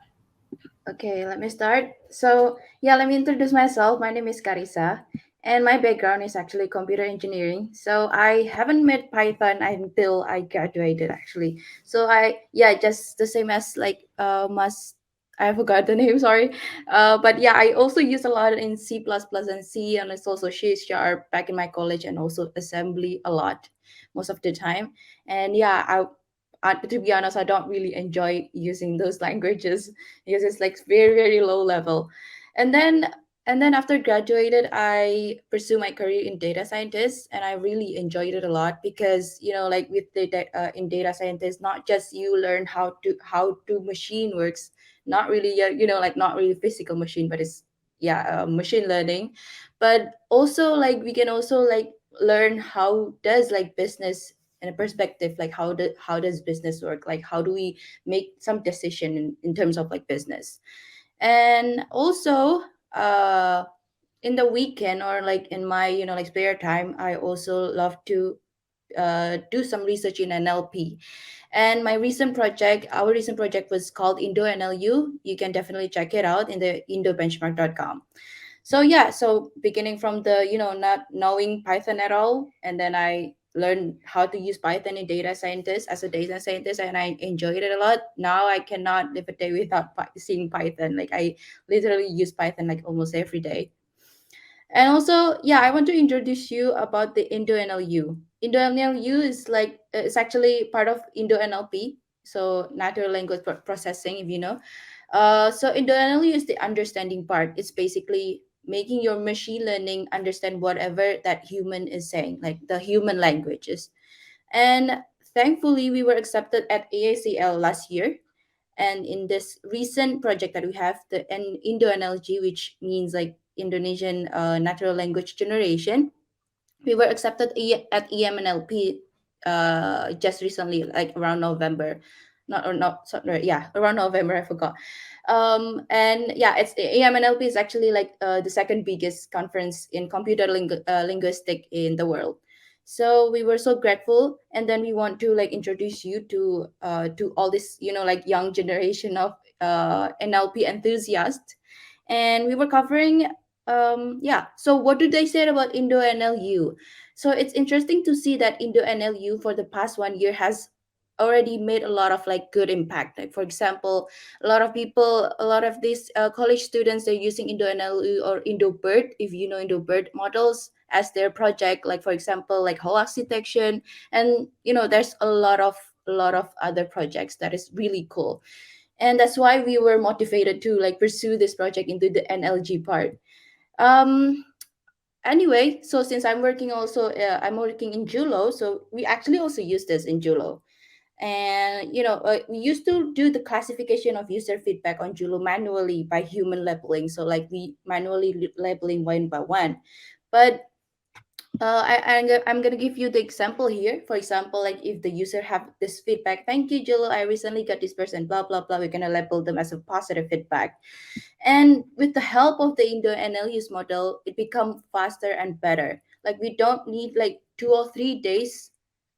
Okay, let me start. So, yeah, let me introduce myself. My name is Carissa, and my background is actually computer engineering. So, I haven't met Python until I graduated, actually. So, just the same as like I forgot the name, sorry. But yeah, I also use a lot in C++ and C, and it's also C# back in my college, and also assembly a lot most of the time. And yeah, to be honest, I don't really enjoy using those languages because it's like very very low level. And then after graduated, I pursue my career in data scientist, and I really enjoyed it a lot because like with in data scientist, not just you learn how to machine works, not really like not really physical machine, but it's machine learning. But also like we can also like learn how does like business in a perspective, like how does business work, like how do we make some decision in terms of like business. And also in the weekend or like in my like spare time, I also love to do some research in NLP. And our recent project was called Indo NLU. You can definitely check it out in the indobenchmark.com. So yeah, so beginning from the not knowing Python at all, and then I learned how to use Python in data scientist as a data scientist, and I enjoyed it a lot. Now I cannot live a day without seeing Python. Like I literally use Python like almost every day. And also, yeah, I want to introduce you about the IndoNLU. IndoNLU is like it's actually part of IndoNLP, so natural language processing, if you know. So IndoNLU is the understanding part. It's basically making your machine learning understand whatever that human is saying, like the human languages. And thankfully, we were accepted at AACL last year. And in this recent project that we have, the IndoNLG, which means like Indonesian Natural Language Generation, we were accepted at EMNLP just recently, like around November. Not or not, sorry, yeah, around November, I forgot. And yeah, it's EMNLP is actually like the second biggest conference in computer linguistic in the world. So we were so grateful, and then we want to like introduce you to all this, you know, like young generation of NLP enthusiasts. And we were covering yeah, so what do they say about Indo NLU? So it's interesting to see that Indo NLU for the past 1 year has already made a lot of like good impact. Like for example, a lot of people, a lot of these college students, they're using Indo NLU or Indo Bird, if you know Indo Bird models, as their project. Like for example, like hoax detection, and you know, there's a lot of other projects that is really cool. And that's why we were motivated to like pursue this project into the NLG part. um anyway, so since I'm working also, I'm working in Julo, so we actually also use this in Julo. And you know, we used to do the classification of user feedback on Julo manually by human labeling, so like we manually labeling one by one. But I'm gonna give you the example here. For example, like if the user have this feedback, thank you, Julo, I recently got this person, blah blah blah. We're gonna label them as a positive feedback. And with the help of the Indo NLU's model, it become faster and better. Like we don't need like 2 or 3 days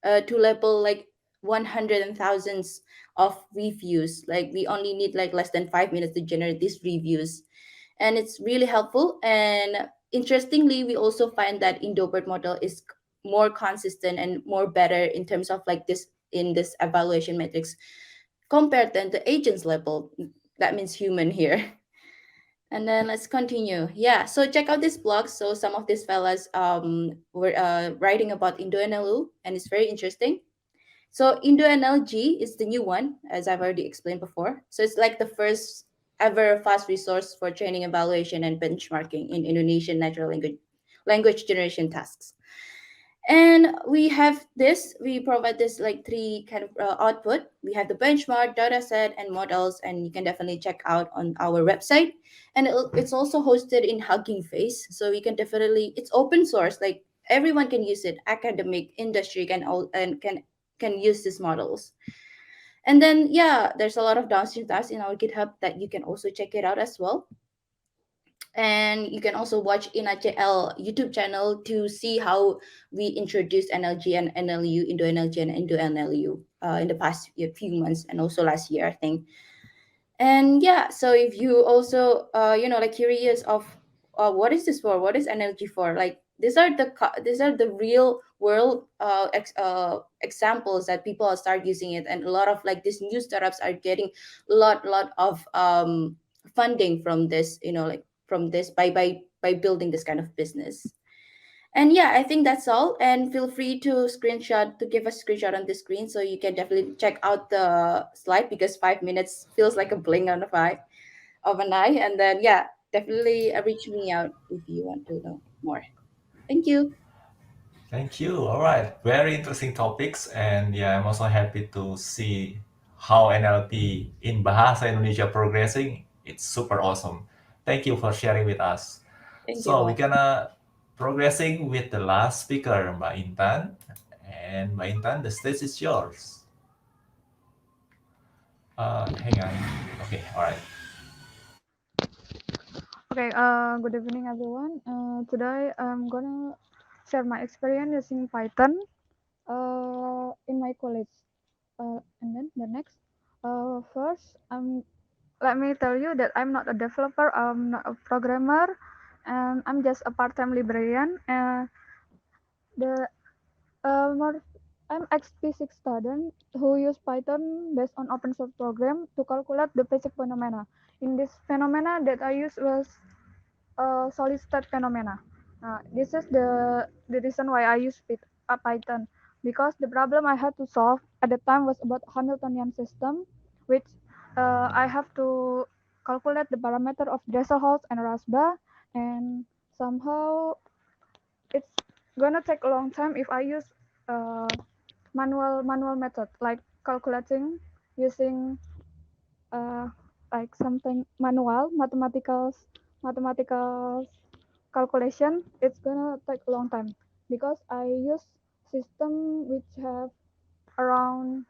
to label like 100 and thousands of reviews. Like we only need like less than 5 minutes to generate these reviews, and it's really helpful. And interestingly, we also find that Indobird model is more consistent and more better in terms of like this in this evaluation metrics compared than the agents level. That means human here. And then let's continue. Yeah, so check out this blog. So some of these fellas were writing about IndoNLU, and it's very interesting. So IndoNLG is the new one, as I've already explained before. So it's like the first ever fast resource for training, evaluation, and benchmarking in Indonesian natural language generation tasks. And we have this, we provide this like three kind of output. We have the benchmark, data set, and models, and you can definitely check out on our website. And it's also hosted in Hugging Face. So you can definitely, it's open source, like everyone can use it, academic, industry can all, and can use these models. And then, yeah, there's a lot of downstream tasks in our GitHub that you can also check it out as well. And you can also watch INACL YouTube channel to see how we introduced NLG and NLU into NLG and into NLU in the past few months, and also last year, I think. And yeah, so if you also you know, like curious of what is this for, what is NLG for, like these are the real world examples that people start using it, and a lot of like these new startups are getting lot of funding from this, you know, like from this by building this kind of business. And yeah, I think that's all. And feel free to give a screenshot on the screen, so you can definitely check out the slide, because 5 minutes feels like a blink on an eye. And then yeah, definitely reach me out if you want to know more. Thank you. Thank you. All right. Very interesting topics. And yeah, I'm also happy to see how NLP in Bahasa Indonesia progressing. It's super awesome. Thank you for sharing with us. Thank So you. we're gonna progressing with the last speaker, Mbak Intan. And Mbak Intan, the stage is yours. Hang on. Okay, all right. Okay, good evening everyone. Today I'm gonna share my experience using Python in my college. And then the next, first, let me tell you that I'm not a developer, I'm not a programmer, and I'm just a part-time librarian. The more I'm ex-physics student who use Python based on open source program to calculate the basic phenomena. In this phenomena that I used was solid state phenomena. This is the reason why I use Python, because the problem I had to solve at the time was about Hamiltonian system, which I have to calculate the parameter of Dresselhaus and Rasbach, and somehow it's gonna take a long time if I use manual method, like calculating using like something manual mathematical calculation. It's gonna take a long time because I use system which have around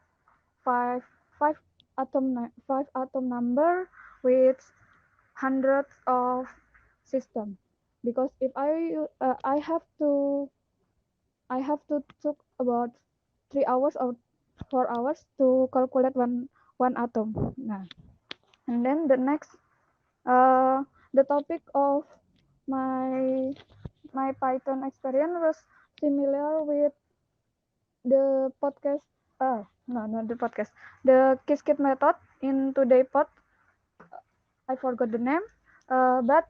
five five atom number with hundreds of system. Because if I have to took about 3 hours or 4 hours to calculate one atom. Nah, and then the topic of my Python experience was similar with the podcast. No, not the podcast. The Qiskit method in today pod. I forgot the name. But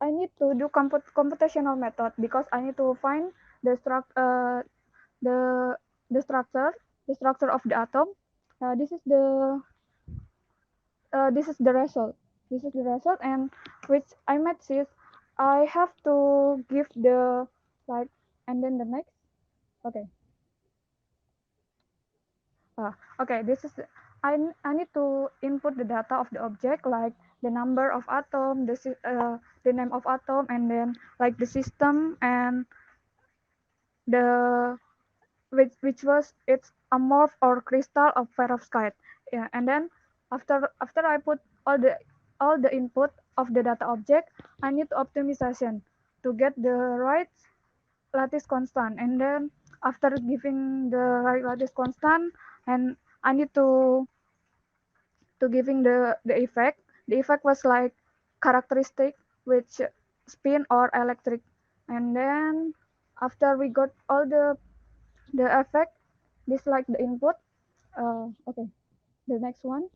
I need to do computational method because I need to find the the the structure of the atom. This is the result. This is the result, and which I might see. I have to give the like, and then the next. Okay. Okay. This is I need to input the data of the object, like the number of atom, the name of atom, and then like the system and the which was it's a morph or crystal of perovskite. Yeah, and then after I put all the input of the data object, I need to optimization to get the right lattice constant, and then after giving the right lattice constant, and I need to giving the effect. The effect was like characteristic which spin or electric, and then after we got all the effect, this like the input. Okay, the next one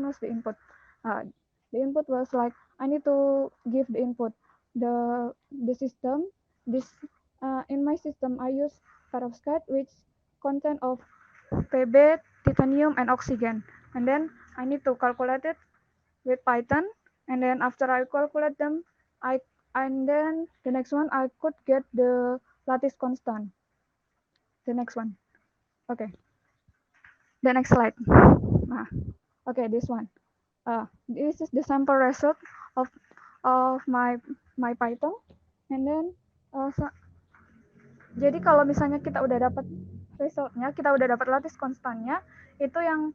was the input. The input was like I need to give the input the system. This in my system I use perovskite which content of Pb, titanium, and oxygen, and then I need to calculate it with Python, and then after I calculate them, and then the next one I could get the lattice constant. The next one. Okay. The next slide. Okay, this one. This is the sample result of my Python, and then jadi kalau misalnya kita udah dapat resultnya, kita udah dapat lattice konstannya, itu yang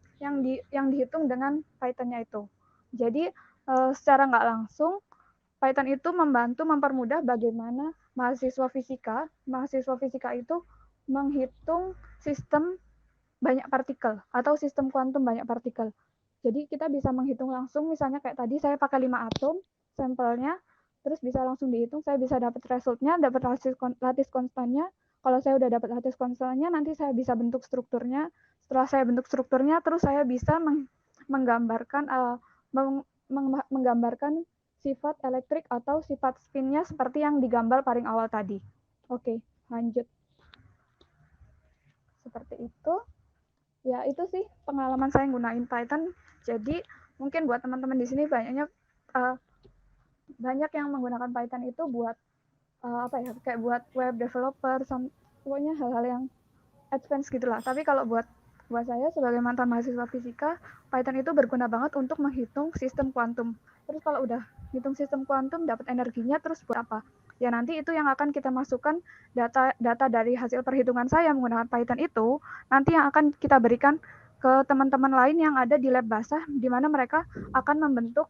dihitung dengan Python-nya itu. Jadi secara nggak langsung Python itu mempermudah bagaimana mahasiswa fisika itu menghitung sistem banyak partikel atau sistem kuantum banyak partikel. Jadi kita bisa menghitung langsung, misalnya kayak tadi saya pakai 5 atom sampelnya, terus bisa langsung dihitung, saya bisa dapat resultnya, dapat lattice konstannya. Kalau saya udah dapat lattice konstannya, nanti saya bisa bentuk strukturnya. Setelah saya bentuk strukturnya, terus saya bisa menggambarkan sifat elektrik atau sifat spinnya seperti yang digambar paling awal tadi. Oke, lanjut. Seperti itu. Ya, itu sih pengalaman saya gunain Python. Jadi mungkin buat teman-teman di sini banyak yang menggunakan Python itu buat kayak buat web developer, pokoknya hal-hal yang advance gitulah. Tapi kalau buat saya sebagai mantan mahasiswa fisika, Python itu berguna banget untuk menghitung sistem kuantum. Terus kalau udah hitung sistem kuantum, dapat energinya, terus buat apa? Ya nanti itu yang akan kita masukkan data dari hasil perhitungan saya menggunakan Python itu, nanti yang akan kita berikan ke teman-teman lain yang ada di lab basah, di mana mereka akan membentuk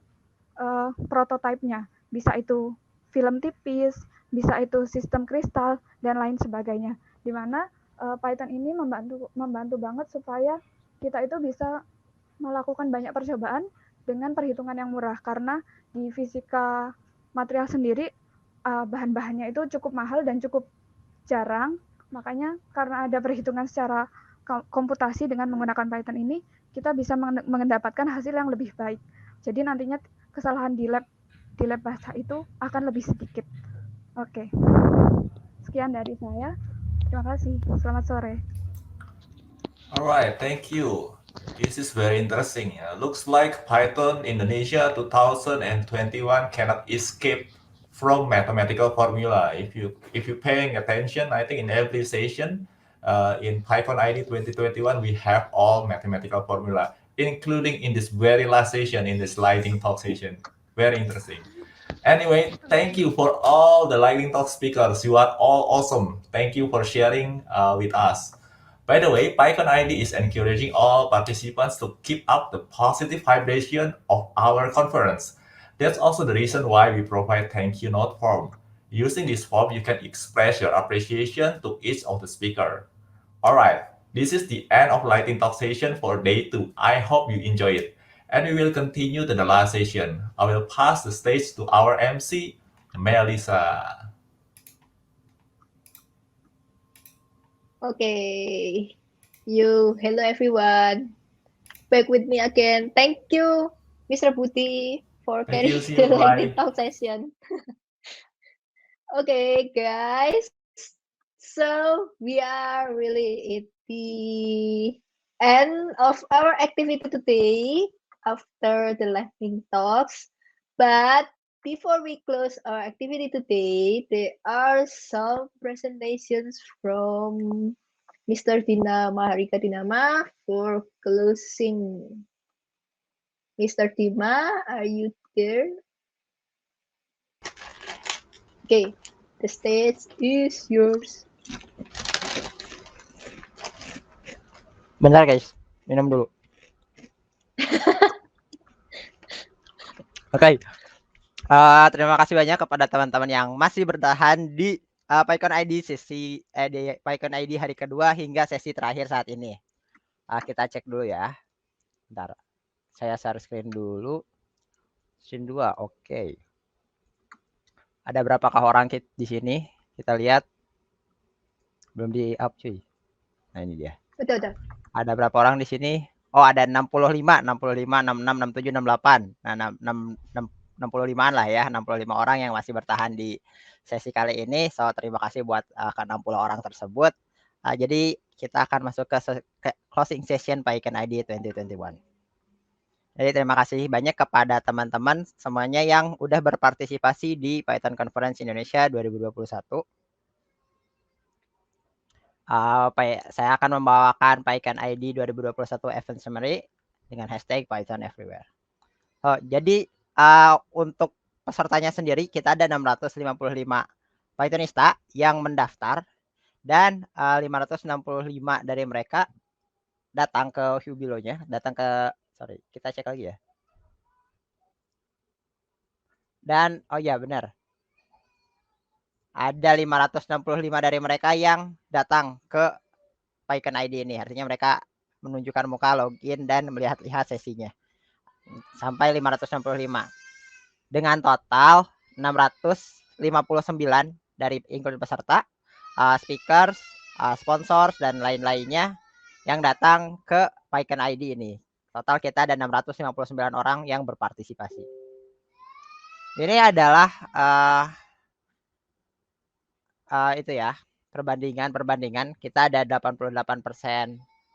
prototipenya. Bisa itu film tipis, bisa itu sistem kristal, dan lain sebagainya. Di mana Python ini membantu banget supaya kita itu bisa melakukan banyak percobaan dengan perhitungan yang murah, karena di fisika material sendiri bahan-bahannya itu cukup mahal dan cukup jarang. Makanya karena ada perhitungan secara komputasi dengan menggunakan Python ini, kita bisa mendapatkan hasil yang lebih baik. Jadi nantinya kesalahan di lab basah itu akan lebih sedikit. Oke. Sekian dari saya. Terima kasih. Selamat sore. Alright, thank you. This is very interesting. Looks like Python Indonesia 2021 cannot escape from mathematical formula. If you paying attention, I think in every session in Python ID 2021 we have all mathematical formula, including in this very last session, in this lightning talk session. Very interesting. Anyway, thank you for all the lightning talk speakers. You are all awesome. Thank you for sharing with us. By the way, PyCon ID is encouraging all participants to keep up the positive vibration of our conference. That's also the reason why we provide thank you note form. Using this form, you can express your appreciation to each of the speaker. All right, this is the end of Lightning Talk session for day 2. I hope you enjoy it. And we will continue to the last session. I will pass the stage to our MC, Melissa. Okay. Hello everyone. Back with me again. Thank you, Mr. Budi, for Thank you, carrying see the you, lightning bye. talk session. Okay, guys. So we are really at the end of our activity today after the lightning talks. But before we close our activity today, there are some presentations from Mr. Dinama, Harika Dinama for closing. Mr. Dima, are you there? Okay, the stage is yours. Bentar guys, minum dulu. Oke. Terima kasih banyak kepada teman-teman yang masih bertahan di PyCon ID sesi di PyCon ID hari kedua hingga sesi terakhir saat ini. Kita cek dulu ya. Bentar. Saya share screen dulu. Screen 2. Oke. Ada berapakah orang di sini? Kita lihat. Belum di-up cuy. Nah, ini dia. Udah. Ada berapa orang di sini? Oh, ada 65, 66, 67, 68. Nah, 65-an lah ya, 65 orang yang masih bertahan di sesi kali ini. So, terima kasih buat ke 60 orang tersebut. Jadi, kita akan masuk ke closing session PyCon ID 2021. Jadi, terima kasih banyak kepada teman-teman semuanya yang udah berpartisipasi di Python Conference Indonesia 2021. Saya akan membawakan PyCon ID 2021 event summary dengan hashtag Python Everywhere. Jadi untuk pesertanya sendiri kita ada 655 Pythonista yang mendaftar dan 565 dari mereka datang ke Hubilonya, kita cek lagi ya. Dan oh ya benar. Ada 565 dari mereka yang datang ke PyCon ID ini. Artinya mereka menunjukkan muka, login, dan melihat-lihat sesinya. Sampai 565. Dengan total 659 dari include peserta, speakers, sponsors, dan lain-lainnya yang datang ke PyCon ID ini. Total kita ada 659 orang yang berpartisipasi. Ini adalah itu ya, perbandingan kita ada 88%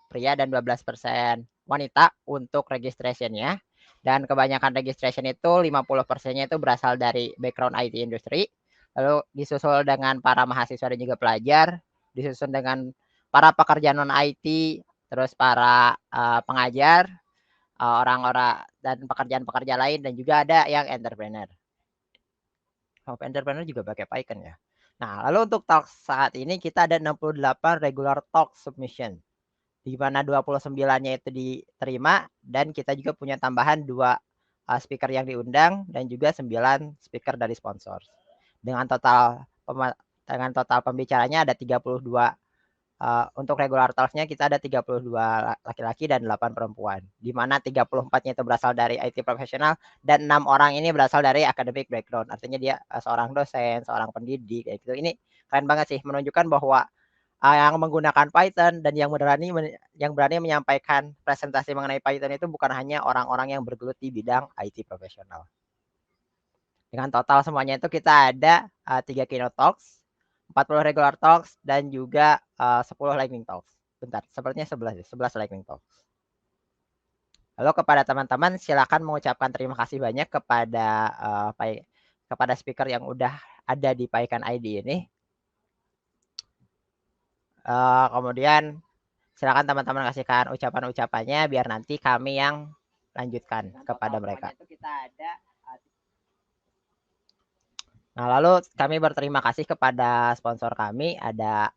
pria dan 12% wanita untuk registrationnya, dan kebanyakan registration itu 50%-nya itu berasal dari background IT industry, lalu disusul dengan para mahasiswa dan juga pelajar, disusul dengan para pekerja non IT, terus para pengajar, orang-orang dan pekerjaan-pekerja lain, dan juga ada yang entrepreneur. Entrepreneur juga pakai Python ya. Nah, lalu untuk talk saat ini kita ada 68 regular talk submission, di mana 29-nya itu diterima, dan kita juga punya tambahan 2 speaker yang diundang dan juga 9 speaker dari sponsor. Dengan total pembicaranya ada 32. Untuk regular talks-nya kita ada 32 laki-laki dan 8 perempuan, di mana 34-nya itu berasal dari IT profesional dan 6 orang ini berasal dari academic background. Artinya dia seorang dosen, seorang pendidik kayak gitu. Ini keren banget sih, menunjukkan bahwa yang menggunakan Python dan yang berani menyampaikan presentasi mengenai Python itu bukan hanya orang-orang yang bergelut di bidang IT profesional. Dengan total semuanya itu kita ada 3 keynote talks, 40 regular talks, dan juga 10 lightning talks. Bentar, sepertinya 11 lightning talks. Lalu kepada teman-teman silakan mengucapkan terima kasih banyak kepada speaker yang udah ada di PyCon ID ini. Kemudian silakan teman-teman kasihkan ucapan-ucapannya biar nanti kami yang lanjutkan kepada mereka. Nah, lalu kami berterima kasih kepada sponsor kami. Ada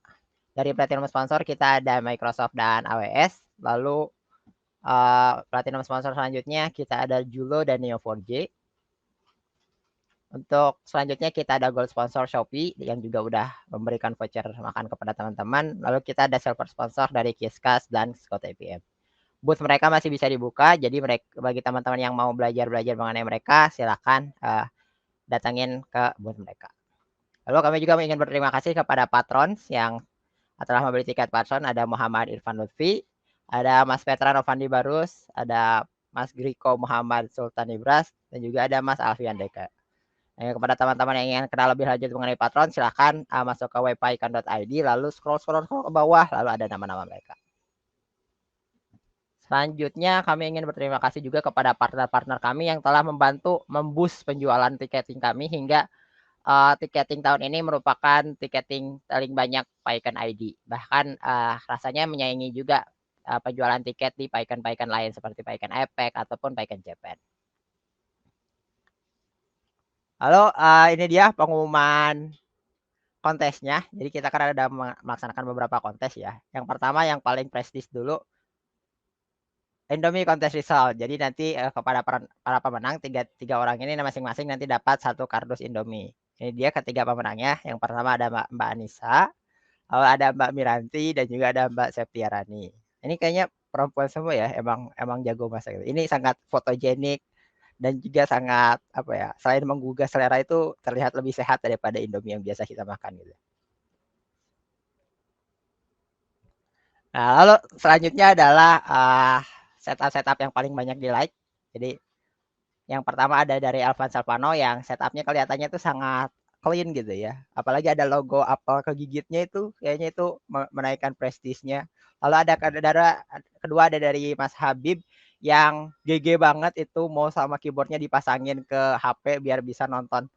dari Platinum Sponsor kita ada Microsoft dan AWS. Lalu Platinum Sponsor selanjutnya kita ada Julo dan Neo4j. Untuk selanjutnya kita ada Gold Sponsor Shopee yang juga udah memberikan voucher makan kepada teman-teman. Lalu kita ada Silver Sponsor dari Kiskas dan Scott APM. Booth mereka masih bisa dibuka, jadi bagi teman-teman yang mau belajar mengenai mereka, silakan datangin ke booth mereka. Lalu kami juga ingin berterima kasih kepada patrons yang telah membeli tiket patron. Ada Muhammad Irfan Lutfi, ada Mas Petra Novandi Barus, ada Mas Griko Muhammad Sultan Ibras, dan juga ada Mas Alfian Deka. Nah, kepada teman-teman yang ingin kenal lebih lanjut mengenai patron, silakan masuk ke webpycon.id, lalu scroll ke bawah, lalu ada nama-nama mereka. Selanjutnya kami ingin berterima kasih juga kepada partner-partner kami yang telah membantu memboost penjualan tiketing kami hingga tiketing tahun ini merupakan tiketing paling banyak PyCon ID. Bahkan rasanya menyaingi juga penjualan tiket di PyCon lain seperti PyCon APEC ataupun PyCon Japan. Lalu ini dia pengumuman kontesnya. Jadi kita kan ada melaksanakan beberapa kontes ya. Yang pertama yang paling prestis dulu, Indomie Contest Result. Jadi nanti kepada para pemenang tiga orang ini masing-masing nanti dapat 1 kardus Indomie. Ini dia ketiga pemenangnya. Yang pertama ada Mbak Anissa, lalu ada Mbak Miranti, dan juga ada Mbak Septiarani. Ini kayaknya perempuan semua ya, emang jago masak. Ini sangat fotogenik dan juga sangat selain menggugah selera itu terlihat lebih sehat daripada Indomie yang biasa kita makan gitu. Nah, lalu selanjutnya adalah setup yang paling banyak di like. Jadi yang pertama ada dari Alvan Salvano yang setupnya kelihatannya itu sangat clean gitu ya. Apalagi ada logo apel kegigitnya itu kayaknya itu menaikkan prestisnya. Lalu ada kedua ada dari Mas Habib yang GG banget itu mau sama keyboardnya dipasangin ke HP biar bisa nonton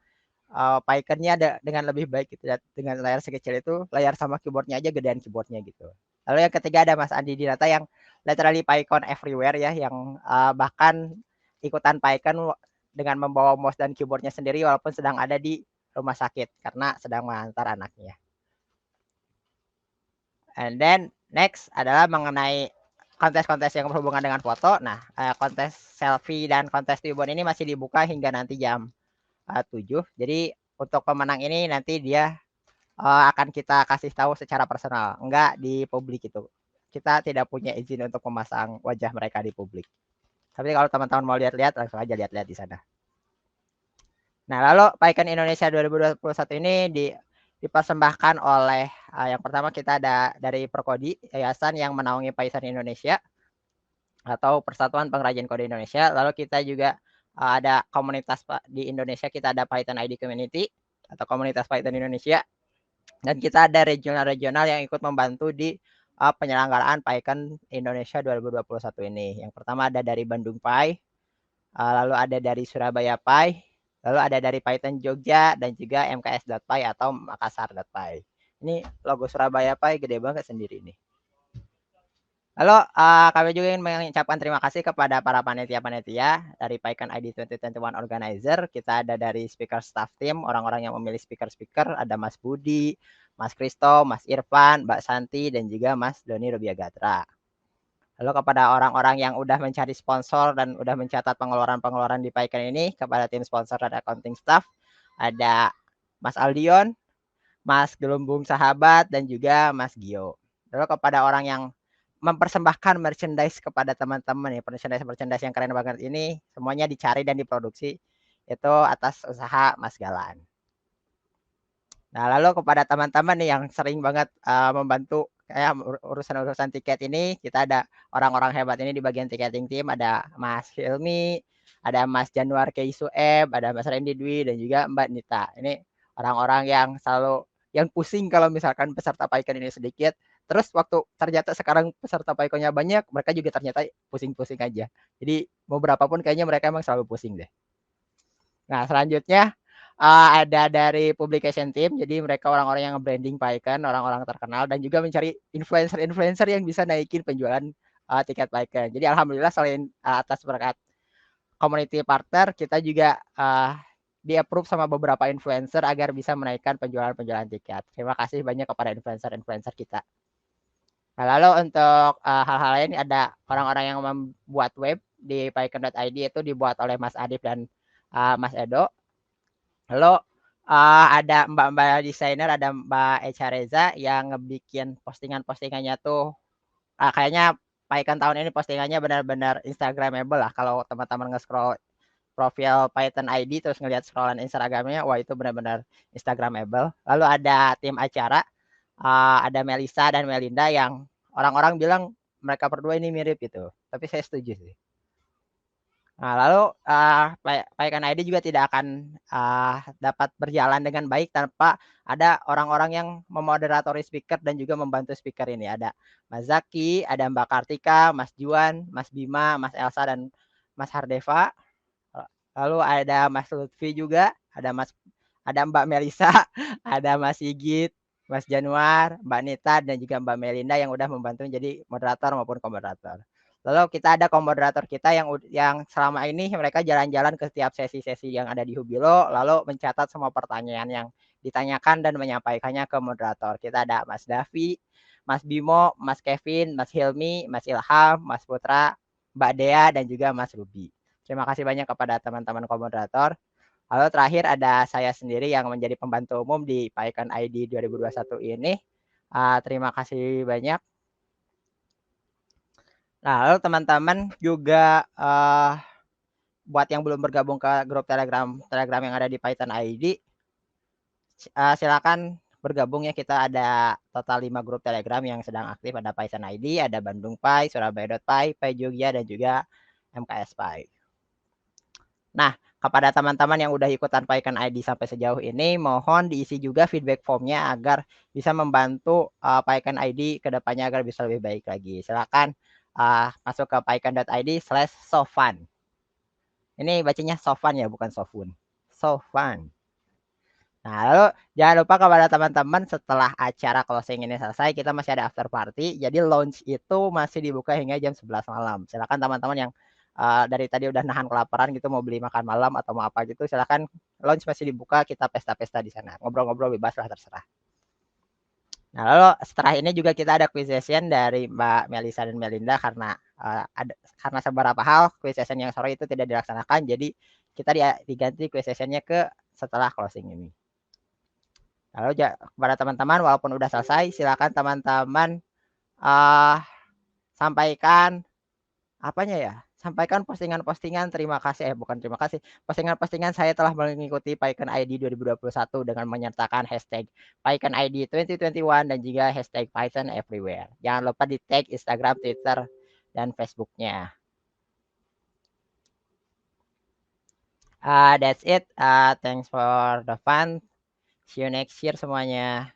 PyCon-nya dengan lebih baik gitu ya. Dengan layar sekecil itu, layar sama keyboardnya aja gedean keyboardnya gitu. Lalu yang ketiga ada Mas Andi Dinata yang literally PyCon everywhere ya, yang bahkan ikutan PyCon dengan membawa mouse dan keyboardnya sendiri walaupun sedang ada di rumah sakit karena sedang mengantar anaknya. And then next adalah mengenai kontes-kontes yang berhubungan dengan foto. Nah, kontes selfie dan kontes ribbon ini masih dibuka hingga nanti jam 7. Jadi untuk pemenang ini nanti dia akan kita kasih tahu secara personal, enggak di publik itu. Kita tidak punya izin untuk memasang wajah mereka di publik. Tapi kalau teman-teman mau lihat-lihat, langsung aja lihat-lihat di sana. Nah, lalu PyCon Indonesia 2021 ini dipersembahkan oleh yang pertama kita ada dari Perkodi, yayasan yang menaungi Python Indonesia atau Persatuan Pengrajin Kode Indonesia. Lalu kita juga ada komunitas di Indonesia, kita ada Python ID Community atau komunitas Python Indonesia. Dan kita ada regional-regional yang ikut membantu di penyelenggaraan PyCon Indonesia 2021 ini. Yang pertama ada dari Bandung Py, lalu ada dari Surabaya Py, lalu ada dari Python Jogja, dan juga MKS.py atau Makassar.py. Ini logo Surabaya Py gede banget sendiri ini. Lalu kami juga ingin mengucapkan terima kasih kepada para panitia-panitia dari PyCon ID 2021 Organizer. Kita ada dari speaker staff team, orang-orang yang memilih speaker-speaker, ada Mas Budi, Mas Kristo, Mas Irfan, Mbak Santi, dan juga Mas Doni Rubiagatra. Lalu kepada orang-orang yang udah mencari sponsor dan udah mencatat pengeluaran-pengeluaran di PyCon ini, kepada tim sponsor dan accounting staff, ada Mas Aldion, Mas Gelumbung Sahabat, dan juga Mas Gio. Lalu kepada orang yang mempersembahkan merchandise kepada teman-teman ya, merchandise yang keren banget ini semuanya dicari dan diproduksi itu atas usaha Mas Galan. Nah, lalu kepada teman-teman nih yang sering banget membantu kayak urusan-urusan tiket ini, kita ada orang-orang hebat ini di bagian ticketing team, ada Mas Hilmi, ada Mas Januar Keisueb, ada Mas Randy Dwi, dan juga Mbak Nita. Ini orang-orang yang selalu yang pusing kalau misalkan peserta PyCon ini sedikit. Terus waktu ternyata sekarang peserta PyCon-nya banyak, mereka juga ternyata pusing-pusing aja. Jadi mau berapapun kayaknya mereka emang selalu pusing deh. Nah, selanjutnya ada dari publication team. Jadi mereka orang-orang yang branding PyCon, orang-orang terkenal, dan juga mencari influencer-influencer yang bisa naikin penjualan tiket PyCon. Jadi alhamdulillah selain atas berkat community partner, kita juga di-approve sama beberapa influencer agar bisa menaikkan penjualan tiket. Terima kasih banyak kepada influencer-influencer kita. Nah, lalu untuk hal-hal lain ada orang-orang yang membuat web di pycon.id, itu dibuat oleh Mas Adib dan Mas Edo. Lalu ada mbak-mbak desainer, ada Mbak Echa Reza yang ngebikin postingan-postingannya tuh kayaknya PyCon tahun ini postingannya benar-benar Instagramable lah. Kalau teman-teman nge-scroll profil Python ID terus ngelihat scrollan Instagramnya, wah itu benar-benar Instagramable. Lalu ada tim acara, ada Melisa dan Melinda yang orang-orang bilang mereka berdua ini mirip gitu. Tapi saya setuju sih. Nah, lalu PyCon ID juga tidak akan dapat berjalan dengan baik tanpa ada orang-orang yang memoderatori speaker dan juga membantu speaker ini. Ada Mas Zaki, ada Mbak Kartika, Mas Juan, Mas Bima, Mas Elsa, dan Mas Hardeva. Lalu ada Mas Lutfi juga, ada Mbak Melisa, ada Mas Sigit, Mas Januar, Mbak Nita, dan juga Mbak Melinda yang udah membantu jadi moderator maupun komoderator. Lalu kita ada komoderator kita yang selama ini mereka jalan-jalan ke setiap sesi-sesi yang ada di Hubilo, lalu mencatat semua pertanyaan yang ditanyakan dan menyampaikannya ke moderator. Kita ada Mas Davi, Mas Bimo, Mas Kevin, Mas Hilmi, Mas Ilham, Mas Putra, Mbak Dea, dan juga Mas Ruby. Terima kasih banyak kepada teman-teman komoderator. Lalu terakhir ada saya sendiri yang menjadi pembantu umum di PyCon ID 2021 ini. Terima kasih banyak. Nah, lalu teman-teman juga buat yang belum bergabung ke grup Telegram yang ada di Python ID, silakan bergabung ya. Kita ada total 5 grup Telegram yang sedang aktif. Ada Python ID, ada Bandung Py, Surabaya.py, Py Jogja, dan juga MKS Py. Nah, kepada teman-teman yang udah ikutan PyCon ID sampai sejauh ini, mohon diisi juga feedback formnya agar bisa membantu PyCon ID ke depannya agar bisa lebih baik lagi. Silakan masuk ke pycon.id/sofun. Ini bacanya sofun ya, bukan sofun. Sofun. Nah, lalu jangan lupa kepada teman-teman setelah acara closing ini selesai, kita masih ada after party. Jadi launch itu masih dibuka hingga jam 11 malam. Silakan teman-teman yang dari tadi udah nahan kelaparan gitu, mau beli makan malam atau mau apa gitu, silakan launch masih dibuka, kita pesta-pesta di sana. Ngobrol-ngobrol bebas lah, terserah. Nah, lalu setelah ini juga kita ada quiz session dari Mbak Melisa dan Melinda karena karena seberapa hal quiz session yang sore itu tidak dilaksanakan, jadi kita diganti quiz sessionnya ke setelah closing ini. Lalu kepada teman-teman, walaupun udah selesai, silakan teman-teman sampaikan apanya ya? Sampaikan postingan-postingan postingan-postingan saya telah mengikuti PyCon ID 2021 dengan menyertakan hashtag PyCon ID 2021 dan juga hashtag Python everywhere. Jangan lupa di tag Instagram, Twitter, dan Facebook-nya. That's it. Thanks for the fun. See you next year semuanya.